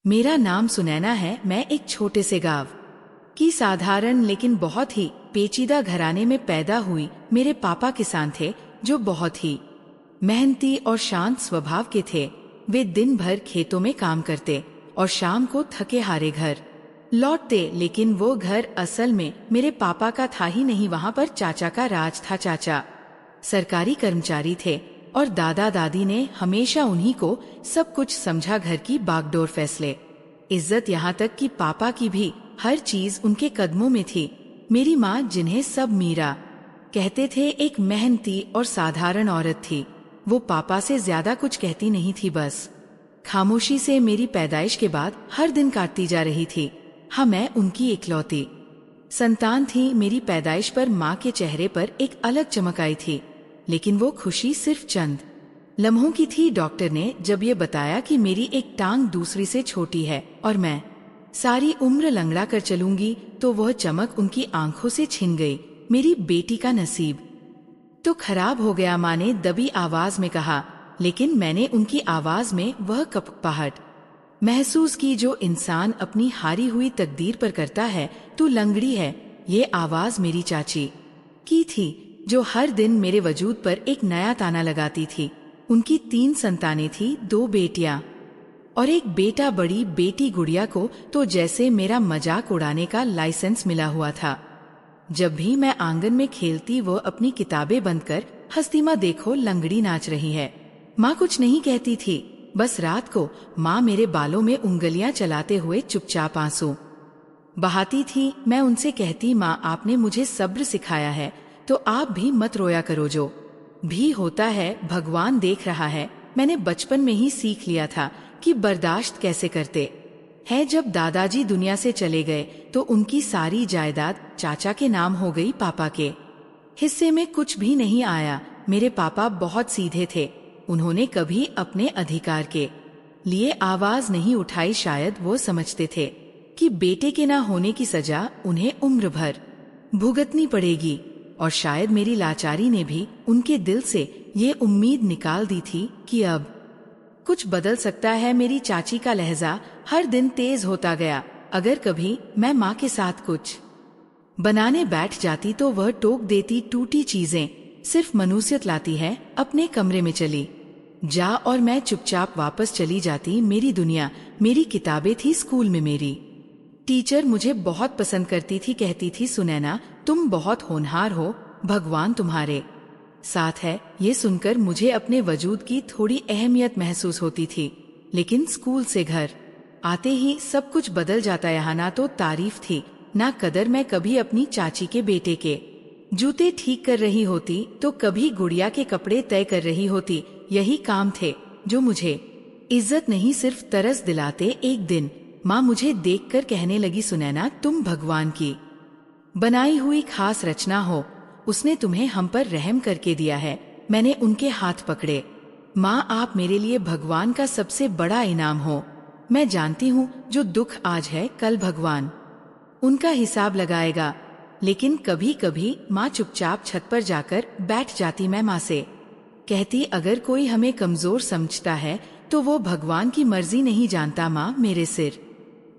मेरा नाम सुनैना है। मैं एक छोटे से गांव की साधारण लेकिन बहुत ही पेचीदा घराने में पैदा हुई। मेरे पापा किसान थे जो बहुत ही मेहनती और शांत स्वभाव के थे। वे दिन भर खेतों में काम करते और शाम को थके हारे घर लौटते। लेकिन वो घर असल में मेरे पापा का था ही नहीं, वहाँ पर चाचा का राज था। चाचा सरकारी कर्मचारी थे और दादा दादी ने हमेशा उन्हीं को सब कुछ समझा, घर की बागडोर, फैसले, इज्जत, यहाँ तक कि पापा की भी हर चीज उनके कदमों में थी। मेरी माँ, जिन्हें सब मीरा कहते थे, एक मेहनती और साधारण औरत थी। वो पापा से ज्यादा कुछ कहती नहीं थी, बस खामोशी से मेरी पैदाइश के बाद हर दिन काटती जा रही थी। हाँ, मैं उनकी इकलौती संतान थी। मेरी पैदाइश पर माँ के चेहरे पर एक अलग चमक आई थी, लेकिन वो खुशी सिर्फ चंद लम्हों की थी। डॉक्टर ने जब ये बताया कि मेरी एक टांग दूसरी से छोटी है और मैं सारी उम्र लंगड़ा कर चलूंगी, तो वह चमक उनकी आंखों से छिन गई। मेरी बेटी का नसीब तो खराब हो गया, माँ ने दबी आवाज में कहा। लेकिन मैंने उनकी आवाज में वह कपकपाहट महसूस की जो इंसान अपनी हारी हुई तकदीर पर करता है। तू लंगड़ी है। ये आवाज मेरी चाची की थी, जो हर दिन मेरे वजूद पर एक नया ताना लगाती थी। उनकी 3 संतानें थी, 2 बेटियां और एक बेटा। बड़ी बेटी गुड़िया को तो जैसे मेरा मजाक उड़ाने का लाइसेंस मिला हुआ था। जब भी मैं आंगन में खेलती, वो अपनी किताबें बंद कर हंसती। माँ, देखो लंगड़ी नाच रही है। माँ कुछ नहीं कहती थी, बस रात को माँ मेरे बालों में उंगलियां चलाते हुए चुपचाप आंसू बहाती थी। मैं उनसे कहती, माँ, आपने मुझे सब्र सिखाया है, तो आप भी मत रोया करो। जो भी होता है भगवान देख रहा है। मैंने बचपन में ही सीख लिया था कि बर्दाश्त कैसे करते हैं। जब दादाजी दुनिया से चले गए तो उनकी सारी जायदाद चाचा के नाम हो गई। पापा के हिस्से में कुछ भी नहीं आया। मेरे पापा बहुत सीधे थे। उन्होंने कभी अपने अधिकार के लिए आवाज नहीं उठाई। शायद वो समझते थे कि बेटे के ना होने की सजा उन्हें उम्र भर भुगतनी पड़ेगी, और शायद मेरी लाचारी ने भी उनके दिल से ये उम्मीद निकाल दी थी कि अब कुछ बदल सकता है। मेरी चाची का लहजा हर दिन तेज होता गया। अगर कभी मैं माँ के साथ कुछ बनाने बैठ जाती तो वह टोक देती, टूटी चीजें सिर्फ मनुष्यत लाती है, अपने कमरे में चली जा। और मैं चुपचाप वापस चली जाती। मेरी दुनिया, मेरी किताबें थी। स्कूल में मेरी टीचर मुझे बहुत पसंद करती थी। कहती थी, सुनैना, तुम बहुत होनहार हो, भगवान तुम्हारे साथ है। ये सुनकर मुझे अपने वजूद की थोड़ी अहमियत महसूस होती थी। लेकिन स्कूल से घर आते ही सब कुछ बदल जाता। यहाँ ना तो तारीफ थी, ना कदर। मैं कभी अपनी चाची के बेटे के जूते ठीक कर रही होती, तो कभी गुड़िया के कपड़े तय कर रही होती। यही काम थे जो मुझे इज्जत नहीं, सिर्फ तरस दिलाते। एक दिन माँ मुझे देखकर कहने लगी, सुनैना, तुम भगवान की बनाई हुई खास रचना हो। उसने तुम्हें हम पर रहम करके दिया है। मैंने उनके हाथ पकड़े। माँ, आप मेरे लिए भगवान का सबसे बड़ा इनाम हो। मैं जानती हूँ जो दुख आज है, कल भगवान उनका हिसाब लगाएगा। लेकिन कभी कभी माँ चुपचाप छत पर जाकर बैठ जाती। मैं माँ से कहती, अगर कोई हमें कमजोर समझता है तो वो भगवान की मर्जी नहीं जानता। माँ मेरे सिर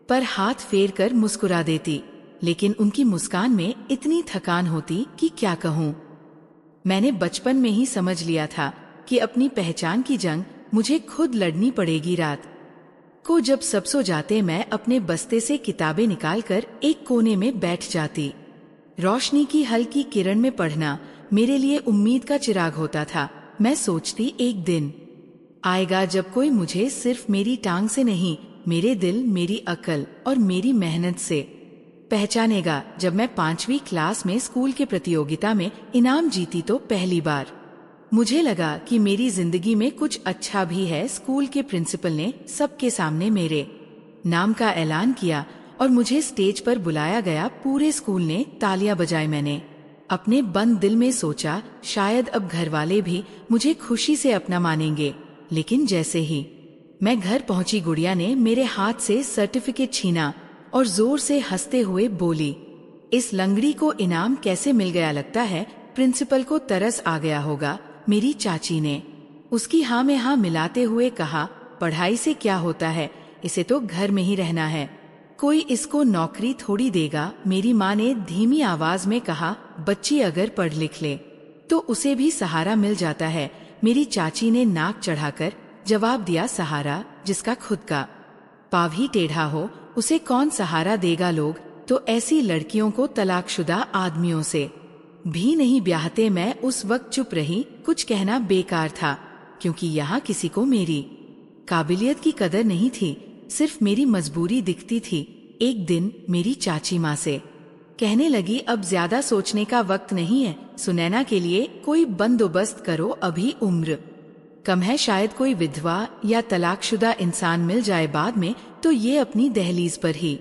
पर हाथ फेर कर मुस्कुरा देती, लेकिन उनकी मुस्कान में इतनी थकान होती कि क्या कहूँ। मैंने बचपन में ही समझ लिया था कि अपनी पहचान की जंग मुझे खुद लड़नी पड़ेगी। रात को जब सब सो जाते, मैं अपने बस्ते से किताबें निकालकर एक कोने में बैठ जाती। रोशनी की हल्की किरण में पढ़ना मेरे लिए उम्मीद का चिराग होता था। मैं सोचती, एक दिन आएगा जब कोई मुझे सिर्फ मेरी टांग से नहीं, मेरे दिल, मेरी अकल और मेरी मेहनत से पहचानेगा। जब मैं 5वीं क्लास में स्कूल के प्रतियोगिता में इनाम जीती तो पहली बार मुझे लगा कि मेरी जिंदगी में कुछ अच्छा भी है। स्कूल के प्रिंसिपल ने सबके सामने मेरे नाम का ऐलान किया और मुझे स्टेज पर बुलाया गया। पूरे स्कूल ने तालियां बजाई। मैंने अपने बंद दिल में सोचा, शायद अब घर वाले भी मुझे खुशी से अपना मानेंगे। लेकिन जैसे ही मैं घर पहुंची, गुड़िया ने मेरे हाथ से सर्टिफिकेट छीना और जोर से हंसते हुए बोली, इस लंगड़ी को इनाम कैसे मिल गया? लगता है प्रिंसिपल को तरस आ गया होगा। मेरी चाची ने उसकी हाँ में हाँ मिलाते हुए कहा, पढ़ाई से क्या होता है, इसे तो घर में ही रहना है, कोई इसको नौकरी थोड़ी देगा। मेरी माँ ने धीमी आवाज में कहा, बच्ची अगर पढ़ लिख ले तो उसे भी सहारा मिल जाता है। मेरी चाची ने नाक चढ़ाकर जवाब दिया, सहारा जिसका खुद का पाँव ही टेढ़ा हो उसे कौन सहारा देगा। लोग तो ऐसी लड़कियों को तलाकशुदा आदमियों से भी नहीं ब्याहते। मैं उस वक्त चुप रही, कुछ कहना बेकार था, क्योंकि यहाँ किसी को मेरी काबिलियत की कदर नहीं थी, सिर्फ मेरी मजबूरी दिखती थी। एक दिन मेरी चाची माँ से कहने लगी, अब ज्यादा सोचने का वक्त नहीं है, सुनैना के लिए कोई बंदोबस्त करो, अभी उम्र कम है, शायद कोई विधवा या तलाकशुदा इंसान मिल जाए बाद में तो ये अपनी दहलीज पर ही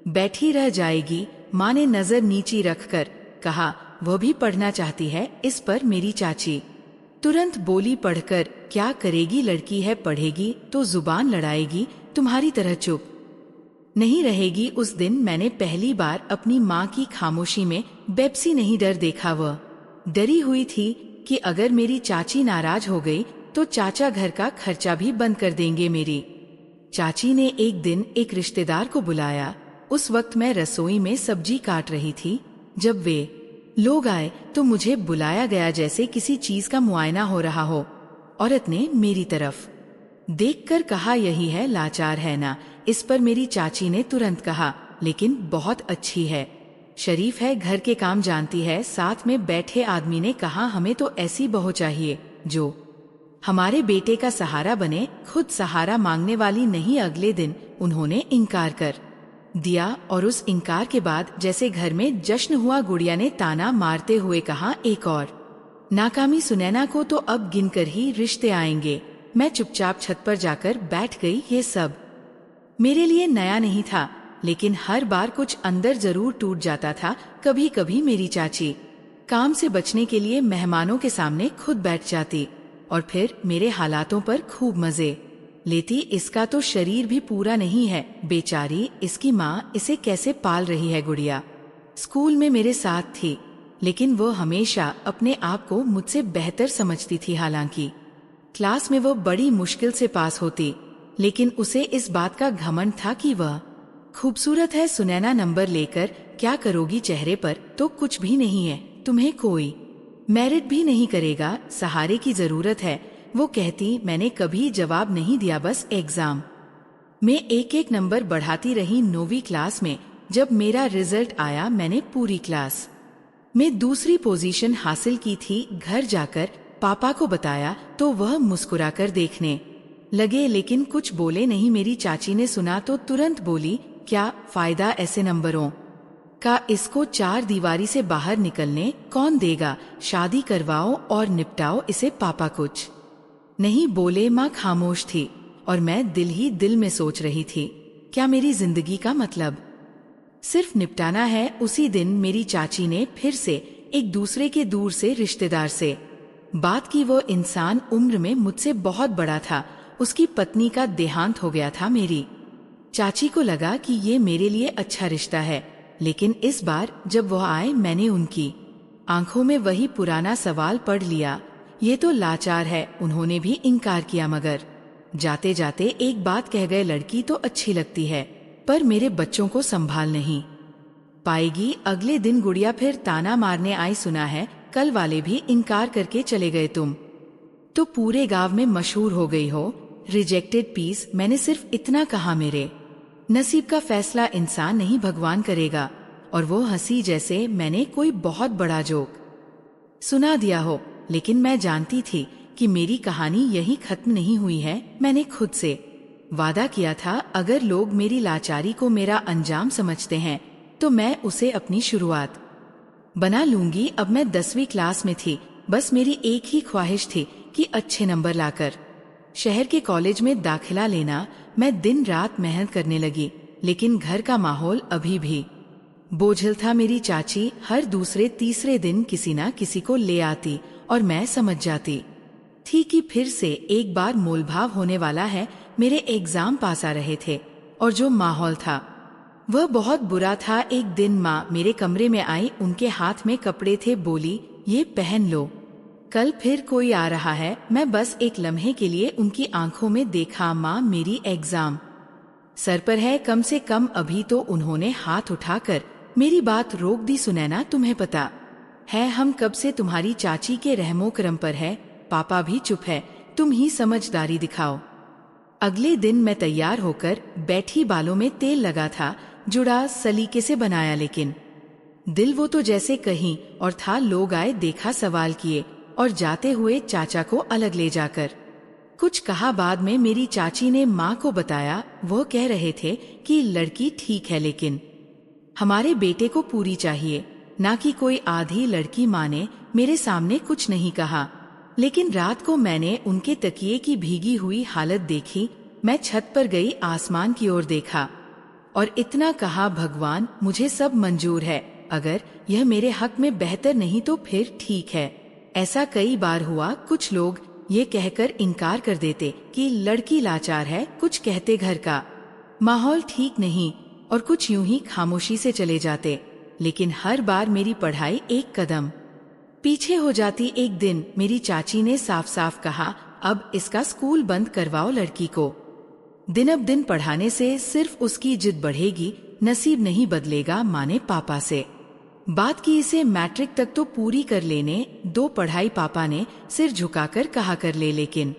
बैठी रह जाएगी। माँ ने नजर नीची रखकर कहा, वह भी पढ़ना चाहती है। इस पर मेरी चाची तुरंत बोली, पढ़कर क्या करेगी, लड़की है, पढ़ेगी तो जुबान लड़ाएगी, तुम्हारी तरह चुप नहीं रहेगी। उस दिन मैंने पहली बार अपनी माँ की खामोशी में बेबसी नहीं डर देखा। वह डरी हुई थी कि अगर मेरी चाची नाराज हो गई तो चाचा घर का खर्चा भी बंद कर देंगे। मेरी चाची ने एक दिन एक रिश्तेदार को बुलाया। उस वक्त मैं रसोई में सब्जी काट रही थी। जब वे लोग आए तो मुझे बुलाया गया जैसे किसी चीज का मुआयना हो रहा हो। औरत ने मेरी तरफ देखकर कहा, यही है, लाचार है ना। इस पर मेरी चाची ने तुरंत कहा, लेकिन बहुत अच्छी है, शरीफ है, घर के काम जानती है। साथ में बैठे आदमी ने कहा, हमें तो ऐसी बहू चाहिए जो हमारे बेटे का सहारा बने, खुद सहारा मांगने वाली नहीं। अगले दिन उन्होंने इनकार कर दिया और उस इनकार के बाद जैसे घर में जश्न हुआ। गुड़िया ने ताना मारते हुए कहा, एक और नाकामी, सुनैना को तो अब गिनकर ही रिश्ते आएंगे। मैं चुपचाप छत पर जाकर बैठ गई। ये सब मेरे लिए नया नहीं था, लेकिन हर बार कुछ अंदर जरूर टूट जाता था। कभी कभी मेरी चाची काम से बचने के लिए मेहमानों के सामने खुद बैठ जाती और फिर मेरे हालातों पर खूब मजे लेती। इसका तो शरीर भी पूरा नहीं है, बेचारी, इसकी माँ इसे कैसे पाल रही है। गुड़िया स्कूल में मेरे साथ थी, लेकिन वो हमेशा अपने आप को मुझसे बेहतर समझती थी। हालांकि क्लास में वो बड़ी मुश्किल से पास होती, लेकिन उसे इस बात का घमंड था कि वह खूबसूरत है। सुनैना, नंबर लेकर क्या करोगी, चेहरे पर तो कुछ भी नहीं है, तुम्हें कोई मेरिट भी नहीं करेगा, सहारे की जरूरत है, वो कहती। मैंने कभी जवाब नहीं दिया, बस एग्जाम में एक एक नंबर बढ़ाती रही। 9वीं क्लास में जब मेरा रिजल्ट आया, मैंने पूरी क्लास में दूसरी पोजीशन हासिल की थी। घर जाकर पापा को बताया तो वह मुस्कुराकर देखने लगे, लेकिन कुछ बोले नहीं। मेरी चाची ने सुना तो तुरंत बोली, क्या फायदा ऐसे नंबरों का, इसको 4 दीवारी से बाहर निकलने कौन देगा, शादी करवाओ और निपटाओ इसे। पापा कुछ नहीं बोले, माँ खामोश थी और मैं दिल ही दिल में सोच रही थी, क्या मेरी जिंदगी का मतलब सिर्फ निपटाना है। उसी दिन मेरी चाची ने फिर से एक दूसरे के दूर से रिश्तेदार से बात की। वो इंसान उम्र में मुझसे बहुत बड़ा था, उसकी पत्नी का देहांत हो गया था। मेरी चाची को लगा कि ये मेरे लिए अच्छा रिश्ता है, लेकिन इस बार जब वह आए, मैंने उनकी आंखों में वही पुराना सवाल पढ़ लिया, ये तो लाचार है। उन्होंने भी इनकार किया, मगर जाते जाते एक बात कह गए, लड़की तो अच्छी लगती है, पर मेरे बच्चों को संभाल नहीं पाएगी। अगले दिन गुड़िया फिर ताना मारने आई, सुना है कल वाले भी इनकार करके चले गए, तुम तो पूरे गांव में मशहूर हो गई हो, रिजेक्टेड पीस। मैंने सिर्फ इतना कहा, मेरे नसीब का फैसला इंसान नहीं भगवान करेगा। और वो हंसी जैसे मैंने कोई बहुत बड़ा जोक सुना दिया हो। लेकिन मैं जानती थी कि मेरी कहानी यही खत्म नहीं हुई है। मैंने खुद से वादा किया था, अगर लोग मेरी लाचारी को मेरा अंजाम समझते हैं तो मैं उसे अपनी शुरुआत बना लूंगी। अब मैं 10वीं क्लास में थी, बस मेरी एक ही ख्वाहिश थी कि अच्छे नंबर लाकर शहर के कॉलेज में दाखिला लेना। मैं दिन रात मेहनत करने लगी, लेकिन घर का माहौल अभी भी बोझिल था। मेरी चाची हर दूसरे तीसरे दिन किसी न किसी को ले आती और मैं समझ जाती थी कि फिर से एक बार मोलभाव होने वाला है। मेरे एग्जाम पास आ रहे थे और जो माहौल था वह बहुत बुरा था। एक दिन माँ मेरे कमरे में आई, उनके हाथ में कपड़े थे, बोली, ये पहन लो, कल फिर कोई आ रहा है। मैं बस एक लम्हे के लिए उनकी आंखों में देखा। माँ मेरी एग्जाम सर पर है कम से कम। अभी तो उन्होंने हाथ उठाकर मेरी बात रोक दी। सुनैना, तुम्हें पता है हम कब से तुम्हारी चाची के रहमो करम पर है। पापा भी चुप है, तुम ही समझदारी दिखाओ। अगले दिन मैं तैयार होकर बैठी, बालों में तेल लगा था, जुड़ा सलीके से बनाया, लेकिन दिल वो तो जैसे कहीं और था। लोग आए, देखा, सवाल किए और जाते हुए चाचा को अलग ले जाकर कुछ कहा। बाद में मेरी चाची ने माँ को बताया। वो कह रहे थे कि लड़की ठीक है, लेकिन हमारे बेटे को पूरी चाहिए, ना कि कोई आधी लड़की। माँ ने मेरे सामने कुछ नहीं कहा, लेकिन रात को मैंने उनके तकिए की भीगी हुई हालत देखी। मैं छत पर गई, आसमान की ओर देखा और इतना कहा, भगवान, मुझे सब मंजूर है। अगर यह मेरे हक में बेहतर नहीं तो फिर ठीक है। ऐसा कई बार हुआ। कुछ लोग ये कहकर इनकार कर देते कि लड़की लाचार है, कुछ कहते घर का माहौल ठीक नहीं, और कुछ यूं ही खामोशी से चले जाते। लेकिन हर बार मेरी पढ़ाई एक कदम पीछे हो जाती। एक दिन मेरी चाची ने साफ साफ कहा, अब इसका स्कूल बंद करवाओ। लड़की को दिन अब दिन पढ़ाने से सिर्फ उसकी जिद बढ़ेगी, नसीब नहीं बदलेगा। माँ ने पापा से बात की, इसे मैट्रिक तक तो पूरी कर लेने दो पढ़ाई। पापा ने सिर झुकाकर कहा, कर ले, लेकिन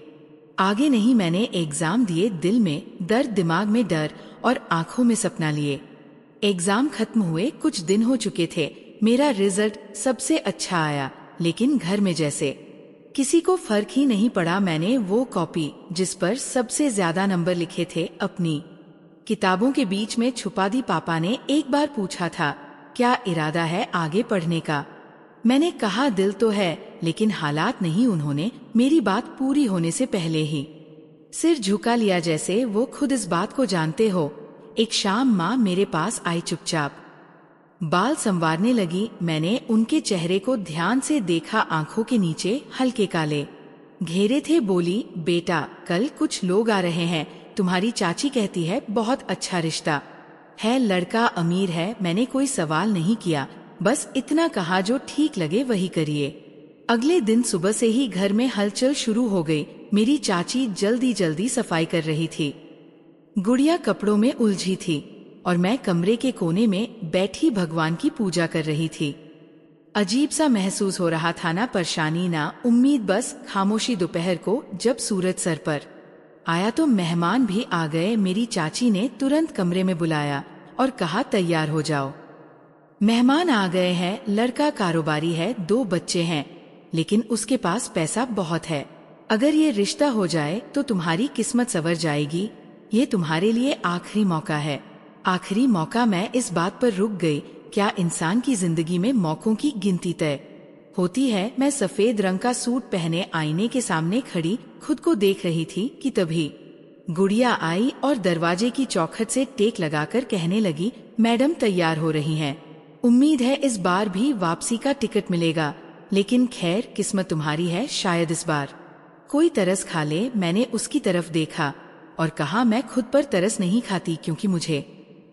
आगे नहीं। मैंने एग्जाम दिए, दिल में दर्द, दिमाग में डर और आंखों में सपना लिए। एग्जाम खत्म हुए, कुछ दिन हो चुके थे। मेरा रिजल्ट सबसे अच्छा आया, लेकिन घर में जैसे किसी को फर्क ही नहीं पड़ा। मैंने वो कॉपी जिस पर सबसे ज्यादा नंबर लिखे थे अपनी किताबों के बीच में छुपा दी। पापा ने एक बार पूछा था, क्या इरादा है आगे पढ़ने का? मैंने कहा, दिल तो है, लेकिन हालात नहीं। उन्होंने मेरी बात पूरी होने से पहले ही सिर झुका लिया, जैसे वो खुद इस बात को जानते हो। एक शाम माँ मेरे पास आई, चुपचाप बाल संवारने लगी। मैंने उनके चेहरे को ध्यान से देखा, आंखों के नीचे हल्के काले घेरे थे। बोली, बेटा, कल कुछ लोग आ रहे हैं, तुम्हारी चाची कहती है बहुत अच्छा रिश्ता है, लड़का अमीर है। मैंने कोई सवाल नहीं किया, बस इतना कहा, जो ठीक लगे वही करिए। अगले दिन सुबह से ही घर में हलचल शुरू हो गई। मेरी चाची जल्दी जल्दी सफाई कर रही थी, गुड़िया कपड़ों में उलझी थी और मैं कमरे के कोने में बैठी भगवान की पूजा कर रही थी। अजीब सा महसूस हो रहा था, ना परेशानी ना उम्मीद, बस खामोशी। दोपहर को जब सूरज सर पर आया तो मेहमान भी आ गए। मेरी चाची ने तुरंत कमरे में बुलाया और कहा, तैयार हो जाओ, मेहमान आ गए हैं। लड़का कारोबारी है, 2 बच्चे हैं, लेकिन उसके पास पैसा बहुत है। अगर ये रिश्ता हो जाए तो तुम्हारी किस्मत संवर जाएगी। ये तुम्हारे लिए आखिरी मौका है। आखिरी मौका। मैं इस बात पर रुक गई, क्या इंसान की जिंदगी में मौकों की गिनती तय होती है? मैं सफेद रंग का सूट पहने आईने के सामने खड़ी खुद को देख रही थी कि तभी गुड़िया आई और दरवाजे की चौखट से टेक लगाकर कहने लगी, मैडम तैयार हो रही हैं। उम्मीद है इस बार भी वापसी का टिकट मिलेगा, लेकिन खैर, किस्मत तुम्हारी है, शायद इस बार कोई तरस खा ले। मैंने उसकी तरफ देखा और कहा, मैं खुद पर तरस नहीं खाती, क्योंकि मुझे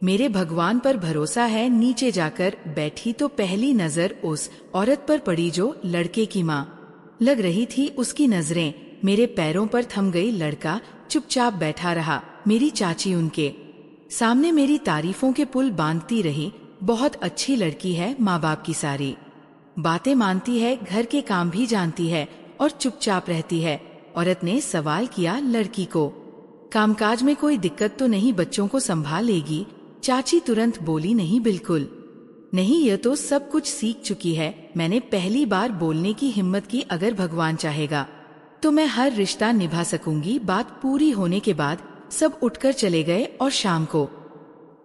मेरे भगवान पर भरोसा है। नीचे जाकर बैठी तो पहली नजर उस औरत पर पड़ी जो लड़के की माँ लग रही थी। उसकी नजरें मेरे पैरों पर थम गई। लड़का चुपचाप बैठा रहा। मेरी चाची उनके सामने मेरी तारीफों के पुल बांधती रही। बहुत अच्छी लड़की है, माँ बाप की सारी बातें मानती है, घर के काम भी जानती है और चुपचाप रहती है। औरत ने सवाल किया, लड़की को कामकाज में कोई दिक्कत तो नहीं? बच्चों को संभाल लेगी? चाची तुरंत बोली, नहीं, बिल्कुल नहीं, यह तो सब कुछ सीख चुकी है। मैंने पहली बार बोलने की हिम्मत की, अगर भगवान चाहेगा तो मैं हर रिश्ता निभा सकूंगी। बात पूरी होने के बाद सब उठकर चले गए और शाम को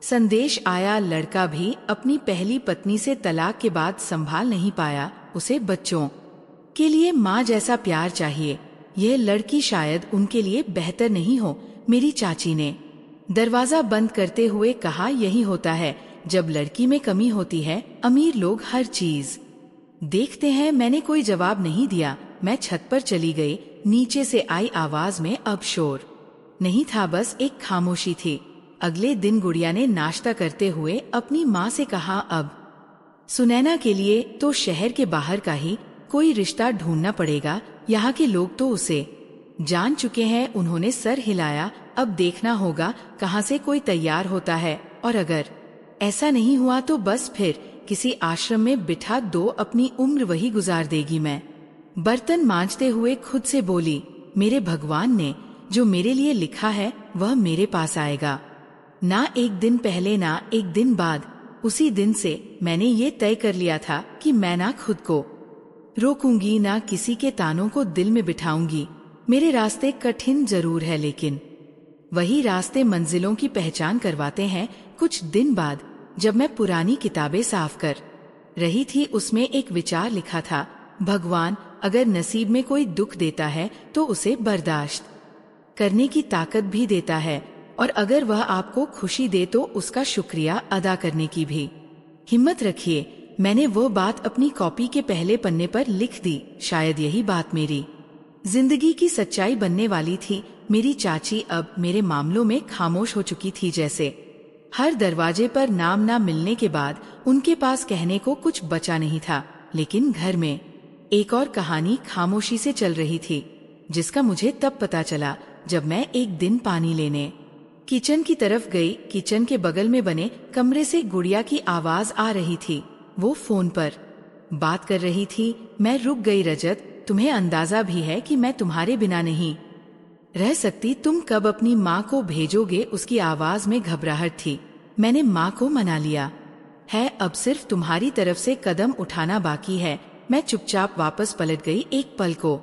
संदेश आया। लड़का भी अपनी पहली पत्नी से तलाक के बाद संभाल नहीं पाया। उसे बच्चों के लिए माँ जैसा प्यार चाहिए। यह लड़की शायद उनके लिए बेहतर नहीं हो। मेरी चाची ने दरवाजा बंद करते हुए कहा, यही होता है जब लड़की में कमी होती है। अमीर लोग हर चीज देखते हैं। मैंने कोई जवाब नहीं दिया। मैं छत पर चली गई। नीचे से आई आवाज में अब शोर नहीं था, बस एक खामोशी थी। अगले दिन गुड़िया ने नाश्ता करते हुए अपनी माँ से कहा, अब सुनैना के लिए तो शहर के बाहर का ही कोई रिश्ता ढूंढना पड़ेगा। यहाँ के लोग तो उसे जान चुके हैं। उन्होंने सर हिलाया। अब देखना होगा कहाँ से कोई तैयार होता है, और अगर ऐसा नहीं हुआ तो बस फिर किसी आश्रम में बिठा दो, अपनी उम्र वही गुजार देगी। मैं बर्तन मांजते हुए खुद से बोली, मेरे भगवान ने जो मेरे लिए लिखा है वह मेरे पास आएगा। ना एक दिन पहले ना एक दिन बाद, उसी दिन से मैंने ये तय कर लिया था कि मैं ना खुद को रोकूंगी ना किसी के तानों को दिल में बिठाऊंगी। मेरे रास्ते कठिन जरूर है, लेकिन वही रास्ते मंजिलों की पहचान करवाते हैं। कुछ दिन बाद जब मैं पुरानी किताबें साफ कर रही थी, उसमें एक विचार लिखा था, भगवान अगर नसीब में कोई दुख देता है तो उसे बर्दाश्त करने की ताकत भी देता है, और अगर वह आपको खुशी दे तो उसका शुक्रिया अदा करने की भी हिम्मत रखिए। मैंने वो बात अपनी कॉपी के पहले पन्ने पर लिख दी। शायद यही बात मेरी जिंदगी की सच्चाई बनने वाली थी। मेरी चाची अब मेरे मामलों में खामोश हो चुकी थी, जैसे हर दरवाजे पर नाम ना मिलने के बाद उनके पास कहने को कुछ बचा नहीं था। लेकिन घर में एक और कहानी खामोशी से चल रही थी, जिसका मुझे तब पता चला जब मैं एक दिन पानी लेने किचन की तरफ गई। किचन के बगल में बने कमरे से गुड़िया की आवाज आ रही थी। वो फोन पर बात कर रही थी। मैं रुक गई। रजत, तुम्हें अंदाजा भी है कि मैं तुम्हारे बिना नहीं रह सकती। तुम कब अपनी माँ को भेजोगे? उसकी आवाज में घबराहट थी। मैंने माँ को मना लिया है, अब सिर्फ तुम्हारी तरफ से कदम उठाना बाकी है। मैं चुपचाप वापस पलट गई। एक पल को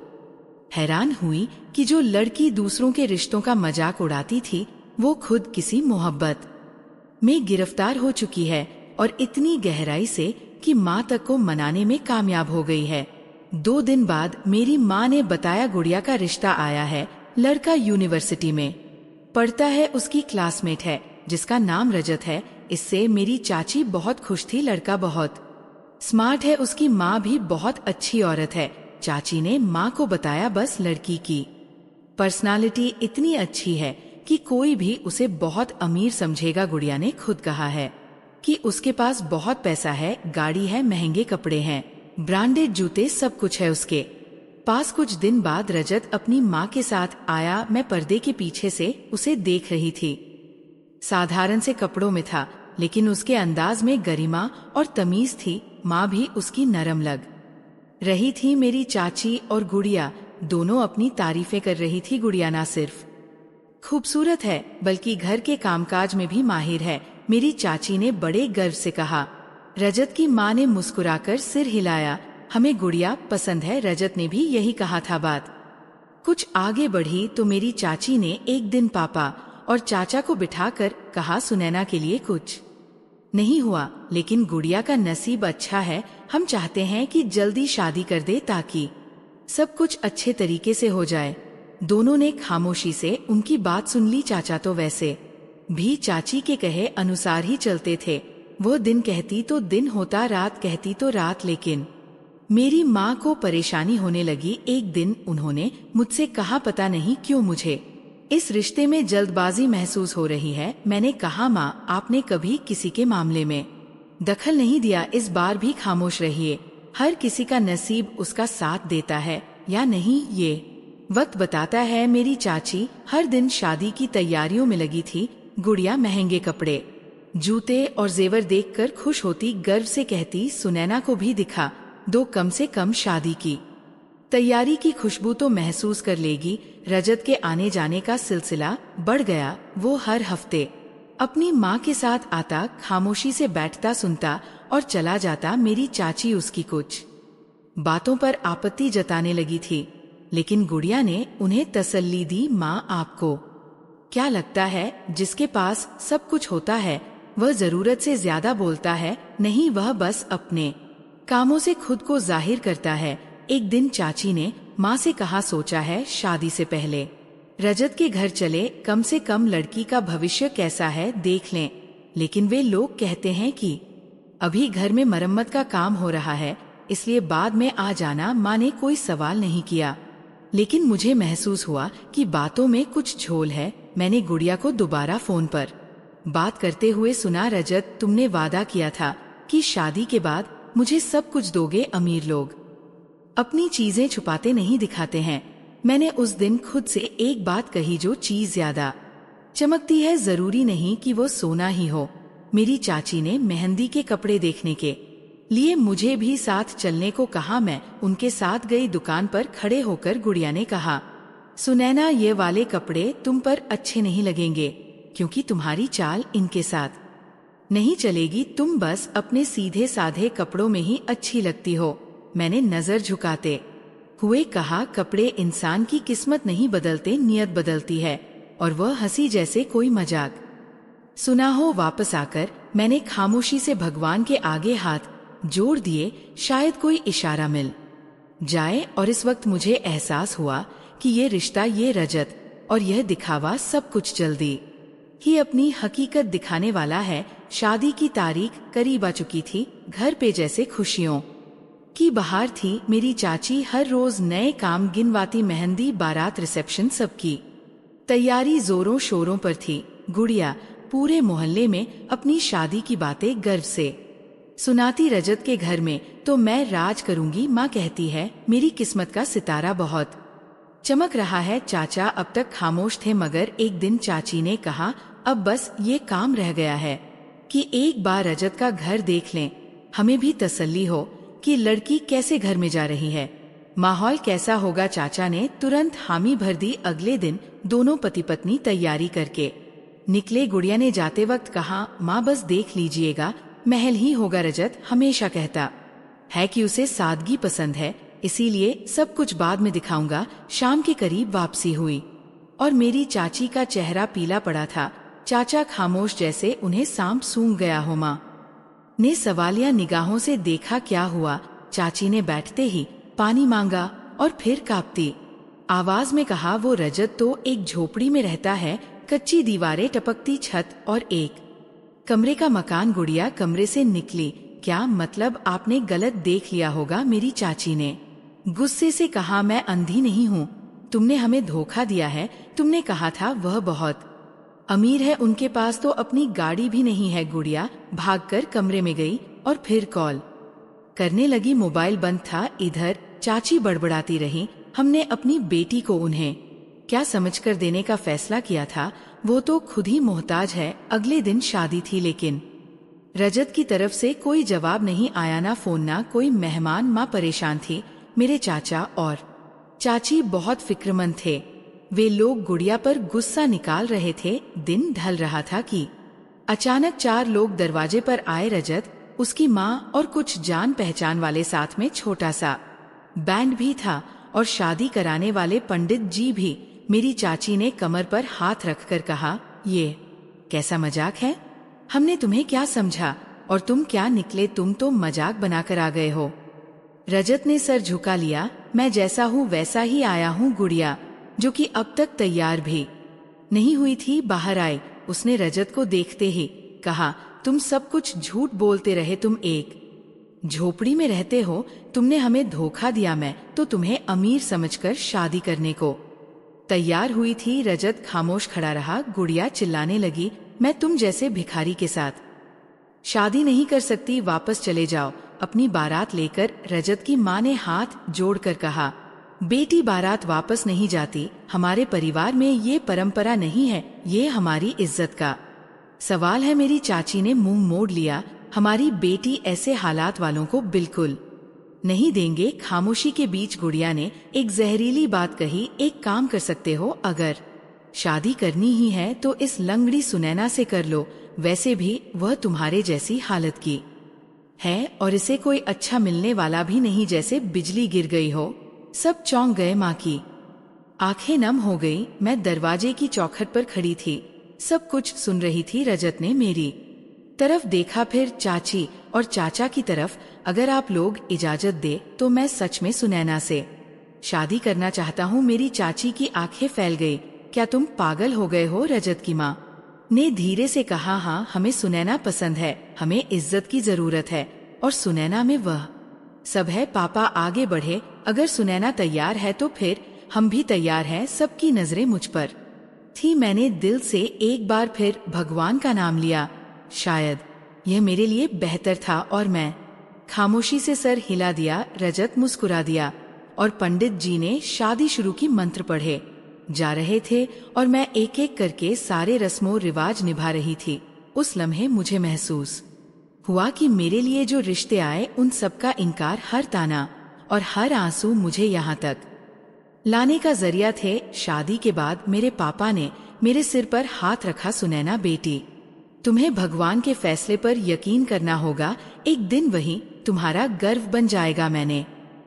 हैरान हुई कि जो लड़की दूसरों के रिश्तों का मजाक उड़ाती थी, वो खुद किसी मोहब्बत में गिरफ्तार हो चुकी है, और इतनी गहराई से कि माँ तक को मनाने में कामयाब हो गई है। 2 दिन बाद मेरी माँ ने बताया, गुड़िया का रिश्ता आया है। लड़का यूनिवर्सिटी में पढ़ता है, उसकी क्लासमेट है जिसका नाम रजत है। इससे मेरी चाची बहुत खुश थी। लड़का बहुत स्मार्ट है, उसकी माँ भी बहुत अच्छी औरत है। चाची ने माँ को बताया, बस लड़की की पर्सनालिटी इतनी अच्छी है कि कोई भी उसे बहुत अमीर समझेगा। गुड़िया ने खुद कहा है कि उसके पास बहुत पैसा है, गाड़ी है, महंगे कपड़े हैं, ब्रांडेड जूते, सब कुछ है उसके पास। कुछ दिन बाद रजत अपनी माँ के साथ आया। मैं पर्दे के पीछे से उसे देख रही थी। साधारण से कपड़ों में था, लेकिन उसके अंदाज में गरिमा और तमीज थी। माँ भी उसकी नरम लग रही थी। मेरी चाची और गुड़िया दोनों अपनी तारीफें कर रही थी। गुड़िया ना सिर्फ खूबसूरत है, बल्कि घर के कामकाज में भी माहिर है, मेरी चाची ने बड़े गर्व से कहा। रजत की माँ ने मुस्कुराकर सिर हिलाया। हमें गुड़िया पसंद है, रजत ने भी यही कहा था। बात कुछ आगे बढ़ी तो मेरी चाची ने एक दिन पापा और चाचा को बिठाकर कहा, सुनैना के लिए कुछ नहीं हुआ, लेकिन गुड़िया का नसीब अच्छा है। हम चाहते हैं कि जल्दी शादी कर दे ताकि सब कुछ अच्छे तरीके से हो जाए। दोनों ने खामोशी से उनकी बात सुन ली। चाचा तो वैसे भी चाची के कहे अनुसार ही चलते थे। वो दिन कहती तो दिन होता, रात कहती तो रात। लेकिन मेरी माँ को परेशानी होने लगी। एक दिन उन्होंने मुझसे कहा, पता नहीं क्यों मुझे इस रिश्ते में जल्दबाजी महसूस हो रही है। मैंने कहा, माँ आपने कभी किसी के मामले में दखल नहीं दिया, इस बार भी खामोश रहिए। हर किसी का नसीब उसका साथ देता है या नहीं, ये वक्त बताता है। मेरी चाची हर दिन शादी की तैयारियों में लगी थी। गुड़िया महंगे कपड़े, जूते और जेवर देखकर खुश होती, गर्व से कहती, सुनैना को भी दिखा दो, कम से कम शादी की तैयारी की खुशबू तो महसूस कर लेगी। रजत के आने जाने का सिलसिला बढ़ गया। वो हर हफ्ते अपनी माँ के साथ आता, खामोशी से बैठता, सुनता और चला जाता। मेरी चाची उसकी कुछ बातों पर आपत्ति जताने लगी थी, लेकिन गुड़िया ने उन्हें तसल्ली दी। माँ आपको क्या लगता है, जिसके पास सब कुछ होता है वह जरूरत से ज्यादा बोलता है? नहीं, वह बस अपने कामों से खुद को जाहिर करता है। एक दिन चाची ने माँ से कहा, सोचा है शादी से पहले रजत के घर चले, कम से कम लड़की का भविष्य कैसा है देख लें। लेकिन वे लोग कहते हैं कि अभी घर में मरम्मत का काम हो रहा है, इसलिए बाद में आ जाना। माँ ने कोई सवाल नहीं किया, लेकिन मुझे महसूस हुआ कि बातों में कुछ झोल है। मैंने गुड़िया को दोबारा फोन पर बात करते हुए सुना, रजत तुमने वादा किया था कि शादी के बाद मुझे सब कुछ दोगे। अमीर लोग अपनी चीजें छुपाते नहीं दिखाते हैं, मैंने उस दिन खुद से एक बात कही जो चीज ज्यादा चमकती है जरूरी नहीं कि वो सोना ही हो। मेरी चाची ने मेहंदी के कपड़े देखने के लिए मुझे भी साथ चलने को कहा। मैं उनके साथ गई। दुकान पर खड़े होकर गुड़िया ने कहा, सुनैना ये वाले कपड़े तुम पर अच्छे नहीं लगेंगे क्योंकि तुम्हारी चाल इनके साथ नहीं चलेगी। तुम बस अपने सीधे साधे कपड़ों में ही अच्छी लगती हो। मैंने नजर झुकाते हुए कहा, कपड़े इंसान की किस्मत नहीं बदलते, नियत बदलती है। और वह हंसी जैसे कोई मजाक सुना हो। वापस आकर मैंने खामोशी से भगवान के आगे हाथ जोड़ दिए, शायद कोई इशारा मिल जाए। और इस वक्त मुझे एहसास हुआ कि ये रिश्ता, ये रजत और यह दिखावा सब कुछ जल्दी ही अपनी हकीकत दिखाने वाला है। शादी की तारीख करीब आ चुकी थी। घर पे जैसे खुशियों की बहार थी। मेरी चाची हर रोज नए काम गिनवाती। मेहंदी, बारात, रिसेप्शन, सबकी तैयारी जोरों शोरों पर थी। गुड़िया पूरे मोहल्ले में अपनी शादी की बातें गर्व से सुनाती। रजत के घर में तो मैं राज करूंगी। माँ कहती है मेरी किस्मत का सितारा बहुत चमक रहा है। चाचा अब तक खामोश थे, मगर एक दिन चाची ने कहा, अब बस ये काम रह गया है कि एक बार रजत का घर देख लें, हमें भी तसल्ली हो कि लड़की कैसे घर में जा रही है, माहौल कैसा होगा। चाचा ने तुरंत हामी भर दी। अगले दिन दोनों पति पत्नी तैयारी करके निकले। गुड़िया ने जाते वक्त कहा, माँ बस देख लीजिएगा, महल ही होगा। रजत हमेशा कहता है कि उसे सादगी पसंद है, इसीलिए सब कुछ बाद में दिखाऊंगा। शाम के करीब वापसी हुई और मेरी चाची का चेहरा पीला पड़ा था। चाचा खामोश, जैसे उन्हें सांप सूंघ गया हो। माँ ने सवालिया निगाहों से देखा, क्या हुआ। चाची ने बैठते ही पानी मांगा और फिर कांपती आवाज में कहा, वो रजत तो एक झोपड़ी में रहता है, कच्ची दीवारें, टपकती छत और एक कमरे का मकान। गुड़िया कमरे से निकली। क्या मतलब, आपने गलत देख लिया होगा। मेरी चाची ने गुस्से से कहा, मैं अंधी नहीं हूँ, तुमने हमें धोखा दिया है। तुमने कहा था वह बहुत अमीर है, उनके पास तो अपनी गाड़ी भी नहीं है। गुड़िया भागकर कमरे में गई और फिर कॉल करने लगी। मोबाइल बंद था। इधर चाची बड़बड़ाती रही, हमने अपनी बेटी को उन्हें क्या समझकर देने का फैसला किया था, वो तो खुद ही मोहताज है। अगले दिन शादी थी, लेकिन रजत की तरफ से कोई जवाब नहीं आया, ना फोन ना कोई मेहमान। माँ परेशान थी। मेरे चाचा और चाची बहुत फिक्रमंद थे। वे लोग गुड़िया पर गुस्सा निकाल रहे थे। दिन ढल रहा था कि अचानक 4 लोग दरवाजे पर आए। रजत, उसकी माँ और कुछ जान पहचान वाले, साथ में छोटा सा बैंड भी था और शादी कराने वाले पंडित जी भी। मेरी चाची ने कमर पर हाथ रखकर कहा, ये कैसा मजाक है, हमने तुम्हें क्या समझा और तुम क्या निकले, तुम तो मजाक बनाकर आ गए हो। रजत ने सर झुका लिया, मैं जैसा हूँ वैसा ही आया हूँ। गुड़िया, जो कि अब तक तैयार भी नहीं हुई थी, बाहर आई। उसने रजत को देखते ही कहा, तुम सब कुछ झूठ बोलते रहे, तुम एक झोपड़ी में रहते हो, तुमने हमें धोखा दिया। मैं तो तुम्हें अमीर समझकर शादी करने को तैयार हुई थी। रजत खामोश खड़ा रहा। गुड़िया चिल्लाने लगी, मैं तुम जैसे भिखारी के साथ शादी नहीं कर सकती, वापस चले जाओ अपनी बारात लेकर। रजत की माँ ने हाथ जोड़कर कहा, बेटी बारात वापस नहीं जाती, हमारे परिवार में ये परंपरा नहीं है, ये हमारी इज्जत का सवाल है। मेरी चाची ने मुंह मोड़ लिया, हमारी बेटी ऐसे हालात वालों को बिल्कुल नहीं देंगे। खामोशी के बीच गुड़िया ने एक जहरीली बात कही, एक काम कर सकते हो, अगर शादी करनी ही है तो इस लंगड़ी सुनैना से कर लो, वैसे भी वह तुम्हारे जैसी हालत की है और इसे कोई अच्छा मिलने वाला भी नहीं, जैसे बिजली गिर गई हो। सब चौंक गए। माँ की आंखें नम हो गई। मैं दरवाजे की चौखट पर खड़ी थी, सब कुछ सुन रही थी। रजत ने मेरी तरफ देखा, फिर चाची और चाचा की तरफ। अगर आप लोग इजाजत दे तो मैं सच में सुनैना से शादी करना चाहता हूँ। मेरी चाची की आंखें फैल गई, क्या तुम पागल हो गए हो। रजत की माँ ने धीरे से कहा, हाँ हमें सुनैना पसंद है, हमें इज्जत की जरूरत है और सुनैना में वह सब है। पापा आगे बढ़े, अगर सुनैना तैयार है तो फिर हम भी तैयार हैं। सबकी नजरें मुझ पर थी। मैंने दिल से एक बार फिर भगवान का नाम लिया, शायद यह मेरे लिए बेहतर था, और मैं खामोशी से सर हिला दिया। रजत मुस्कुरा दिया और पंडित जी ने शादी शुरू की मंत्र पढ़े जा रहे थे और मैं एक एक करके सारे रस्मों रिवाज निभा रही थी। उस लम्हे मुझे महसूस हुआ कि मेरे लिए जो रिश्ते आए उन सबका इनकार, हर ताना और हर आंसू मुझे यहाँ तक लाने का जरिया थे। शादी के बाद मेरे पापा ने मेरे सिर पर हाथ रखा। सुनैना बेटी, तुम्हें भगवान के फैसले पर यकीन करना होगा, एक दिन वही तुम्हारा गर्व बन जाएगा। मैंने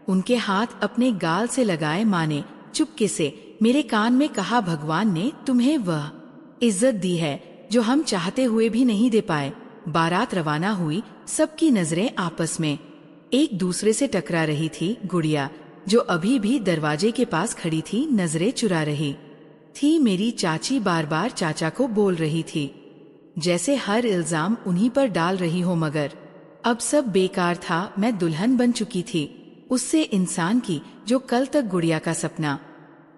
उनके हाथ अपने गाल से लगाए। माँ ने चुपके से मेरे कान में कहा, भगवान ने तुम्हें वह इज्जत दी है जो हम चाहते हुए भी नहीं दे पाए। बारात रवाना हुई। सबकी नजरें आपस में एक दूसरे से टकरा रही थी। गुड़िया, जो अभी भी दरवाजे के पास खड़ी थी, नजरें चुरा रही थी। मेरी चाची बार बार चाचा को बोल रही थी, जैसे हर इल्जाम उन्हीं पर डाल रही हो, मगर अब सब बेकार था। मैं दुल्हन बन चुकी थी, उससे इंसान की जो कल तक गुड़िया का सपना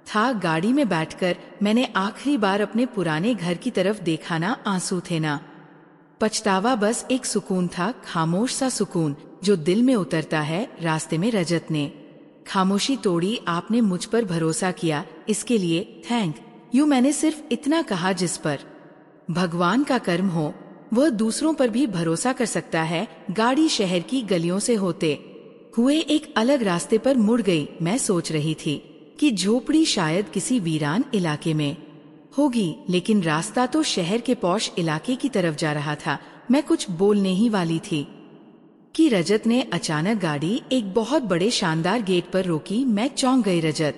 था। गाड़ी में बैठकर मैंने आखिरी बार अपने पुराने घर की तरफ देखा। ना आंसू थे ना पछतावा, बस एक सुकून था, खामोश सा सुकून जो दिल में उतरता है। रास्ते में रजत ने खामोशी तोड़ी। आपने मुझ पर भरोसा किया, इसके लिए थैंक यू। मैंने सिर्फ इतना कहा, जिस पर भगवान का कर्म हो वह दूसरों पर भी भरोसा कर सकता है। गाड़ी शहर की गलियों से होते हुए एक अलग रास्ते पर मुड़ गई। मैं सोच रही थी कि झोपड़ी शायद किसी वीरान इलाके में होगी, लेकिन रास्ता तो शहर के पौश इलाके की तरफ जा रहा था। मैं कुछ बोलने ही वाली थी कि रजत ने अचानक गाड़ी एक बहुत बड़े शानदार गेट पर रोकी। मैं चौंक गई। रजत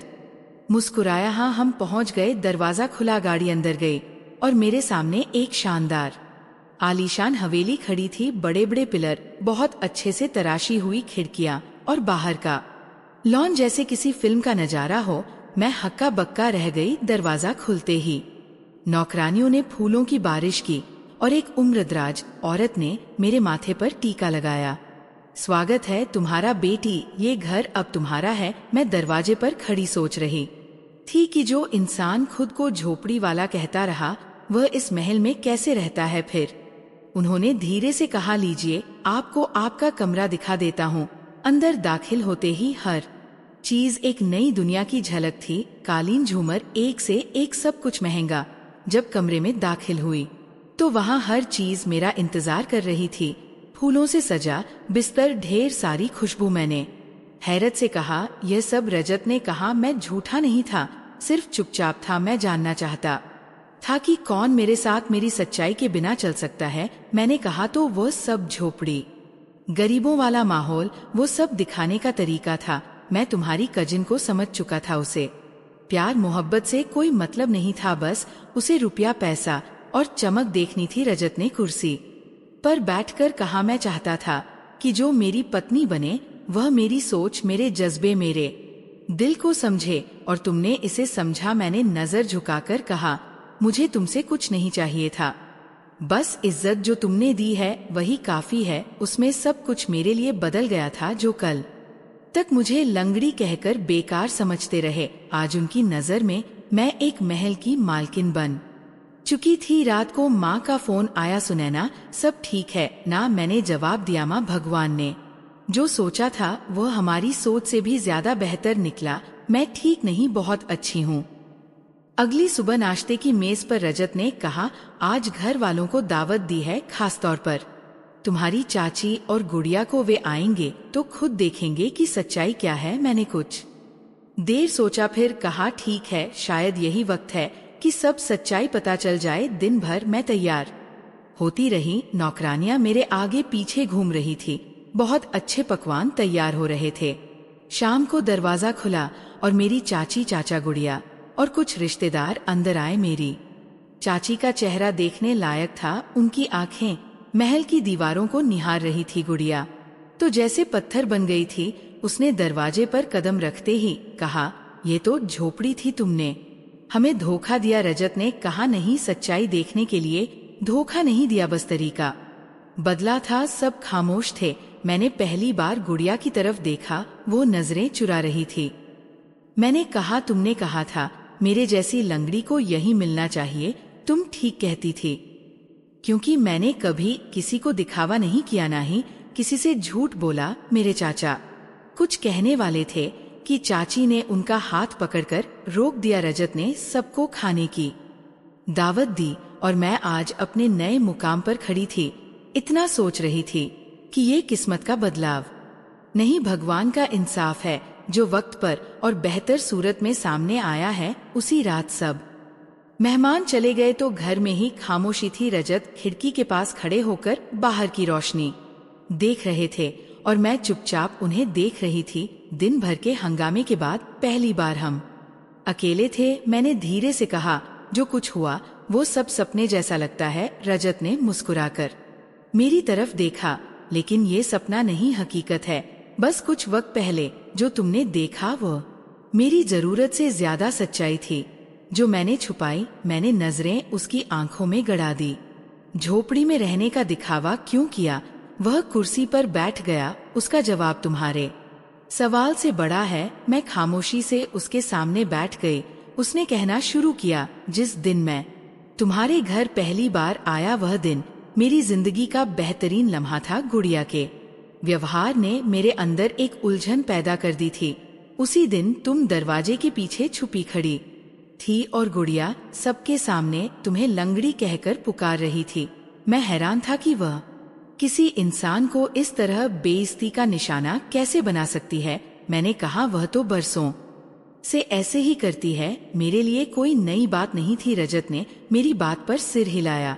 मुस्कुराया। हाँ, हम पहुंच गए। दरवाजा खुला, गाड़ी अंदर गई और मेरे सामने एक शानदार आलीशान हवेली खड़ी थी। बड़े बड़े पिलर, बहुत अच्छे से तराशी हुई खिड़कियां और बाहर का लॉन जैसे किसी फिल्म का नजारा हो। मैं हक्का बक्का रह गई। दरवाजा खुलते ही नौकरानियों ने फूलों की बारिश की और एक उम्रदराज औरत ने मेरे माथे पर टीका लगाया। स्वागत है तुम्हारा बेटी, ये घर अब तुम्हारा है। मैं दरवाजे पर खड़ी सोच रही थी कि जो इंसान खुद को झोपड़ी वाला कहता रहा, वह इस महल में कैसे रहता है। फिर उन्होंने धीरे से कहा, लीजिए, आपको आपका कमरा दिखा देता हूँ। अंदर दाखिल होते ही हर चीज एक नई दुनिया की झलक थी। कालीन, झूमर, एक से एक सब कुछ महंगा। जब कमरे में दाखिल हुई तो वहाँ हर चीज मेरा इंतजार कर रही थी। फूलों से सजा बिस्तर, ढेर सारी खुशबू। मैंने हैरत से कहा, यह सब? रजत ने कहा, मैं झूठा नहीं था, सिर्फ चुपचाप था। मैं जानना चाहता था कि कौन मेरे साथ मेरी सच्चाई के बिना चल सकता है। मैंने कहा, तो वो सब झोपड़ी, गरीबों वाला माहौल, वो सब दिखाने का तरीका था। मैं तुम्हारी कजिन को समझ चुका था। उसे प्यार मोहब्बत से कोई मतलब नहीं था, बस उसे रुपया, पैसा और चमक देखनी थी। रजत ने कुर्सी पर बैठकर कहा, मैं चाहता था कि जो मेरी पत्नी बने वह मेरी सोच, मेरे जज्बे, मेरे दिल को समझे, और तुमने इसे समझा। मैंने नजर झुकाकर कहा, मुझे तुमसे कुछ नहीं चाहिए था, बस इज्जत जो तुमने दी है वही काफी है। उसमें सब कुछ मेरे लिए बदल गया था। जो कल तक मुझे लंगड़ी कहकर बेकार समझते रहे, आज उनकी नजर में मैं एक महल की मालकिन बन चुकी थी। रात को माँ का फोन आया, सुनैना सब ठीक है ना? मैंने जवाब दिया, माँ, भगवान ने जो सोचा था वह हमारी सोच से भी ज्यादा बेहतर निकला। मैं ठीक नहीं, बहुत अच्छी हूँ। अगली सुबह नाश्ते की मेज पर रजत ने कहा, आज घर वालों को दावत दी है, खास तौर पर तुम्हारी चाची और गुड़िया को। वे आएंगे तो खुद देखेंगे कि सच्चाई क्या है। मैंने कुछ देर सोचा, फिर कहा, ठीक है, शायद यही वक्त है कि सब सच्चाई पता चल जाए। दिन भर मैं तैयार होती रही। नौकरानियां मेरे आगे पीछे घूम रही थी। बहुत अच्छे पकवान तैयार हो रहे थे। शाम को दरवाजा खुला और मेरी चाची, चाचा, गुड़िया और कुछ रिश्तेदार अंदर आए। मेरी चाची का चेहरा देखने लायक था। उनकी आंखें महल की दीवारों को निहार रही थी। गुड़िया तो जैसे पत्थर बन गई थी। उसने दरवाजे पर कदम रखते ही कहा, ये तो झोपड़ी थी, तुमने हमें धोखा दिया। रजत ने कहा, नहीं, सच्चाई देखने के लिए धोखा नहीं दिया, बस तरीका बदला था। सब खामोश थे। मैंने पहली बार गुड़िया की तरफ देखा, वो नजरें चुरा रही थी। मैंने कहा, तुमने कहा था मेरे जैसी लंगड़ी को यही मिलना चाहिए। तुम ठीक कहती थी, क्योंकि मैंने कभी किसी को दिखावा नहीं किया, ना ही किसी से झूठ बोला। मेरे चाचा कुछ कहने वाले थे कि चाची ने उनका हाथ पकड़कर रोक दिया। रजत ने सबको खाने की दावत दी और मैं आज अपने नए मुकाम पर खड़ी थी। इतना सोच रही थी कि ये किस्मत का बदलाव नहीं, भगवान का इंसाफ है जो वक्त पर और बेहतर सूरत में सामने आया है। उसी रात सब मेहमान चले गए तो घर में ही खामोशी थी। रजत खिड़की के पास खड़े होकर बाहर की रोशनी देख रहे थे और मैं चुपचाप उन्हें देख रही थी। दिन भर के हंगामे के बाद पहली बार हम अकेले थे। मैंने धीरे से कहा, जो कुछ हुआ वो सब सपने जैसा लगता है। रजत ने मुस्कुराकर मेरी तरफ देखा, लेकिन ये सपना नहीं, हकीकत है। बस कुछ वक्त पहले जो तुमने देखा वो मेरी जरूरत से ज्यादा सच्चाई थी जो मैंने छुपाई। मैंने नजरें उसकी आंखों में गड़ा दी। झोपड़ी में रहने का दिखावा क्यों किया? वह कुर्सी पर बैठ गया। उसका जवाब तुम्हारे सवाल से बड़ा है। मैं खामोशी से उसके सामने बैठ गई। उसने कहना शुरू किया, जिस दिन मैं तुम्हारे घर पहली बार आया वह दिन मेरी जिंदगी का बेहतरीन लम्हा था। गुड़िया के व्यवहार ने मेरे अंदर एक उलझन पैदा कर दी थी। उसी दिन तुम दरवाजे के पीछे छुपी खड़ी थी और गुड़िया सबके सामने तुम्हें लंगड़ी कहकर पुकार रही थी। मैं हैरान था कि वह किसी इंसान को इस तरह बेइज्जती का निशाना कैसे बना सकती है। मैंने कहा, वह तो बरसों से ऐसे ही करती है। मेरे लिए कोई नई बात नहीं थी। रजत ने मेरी बात पर सिर हिलाया,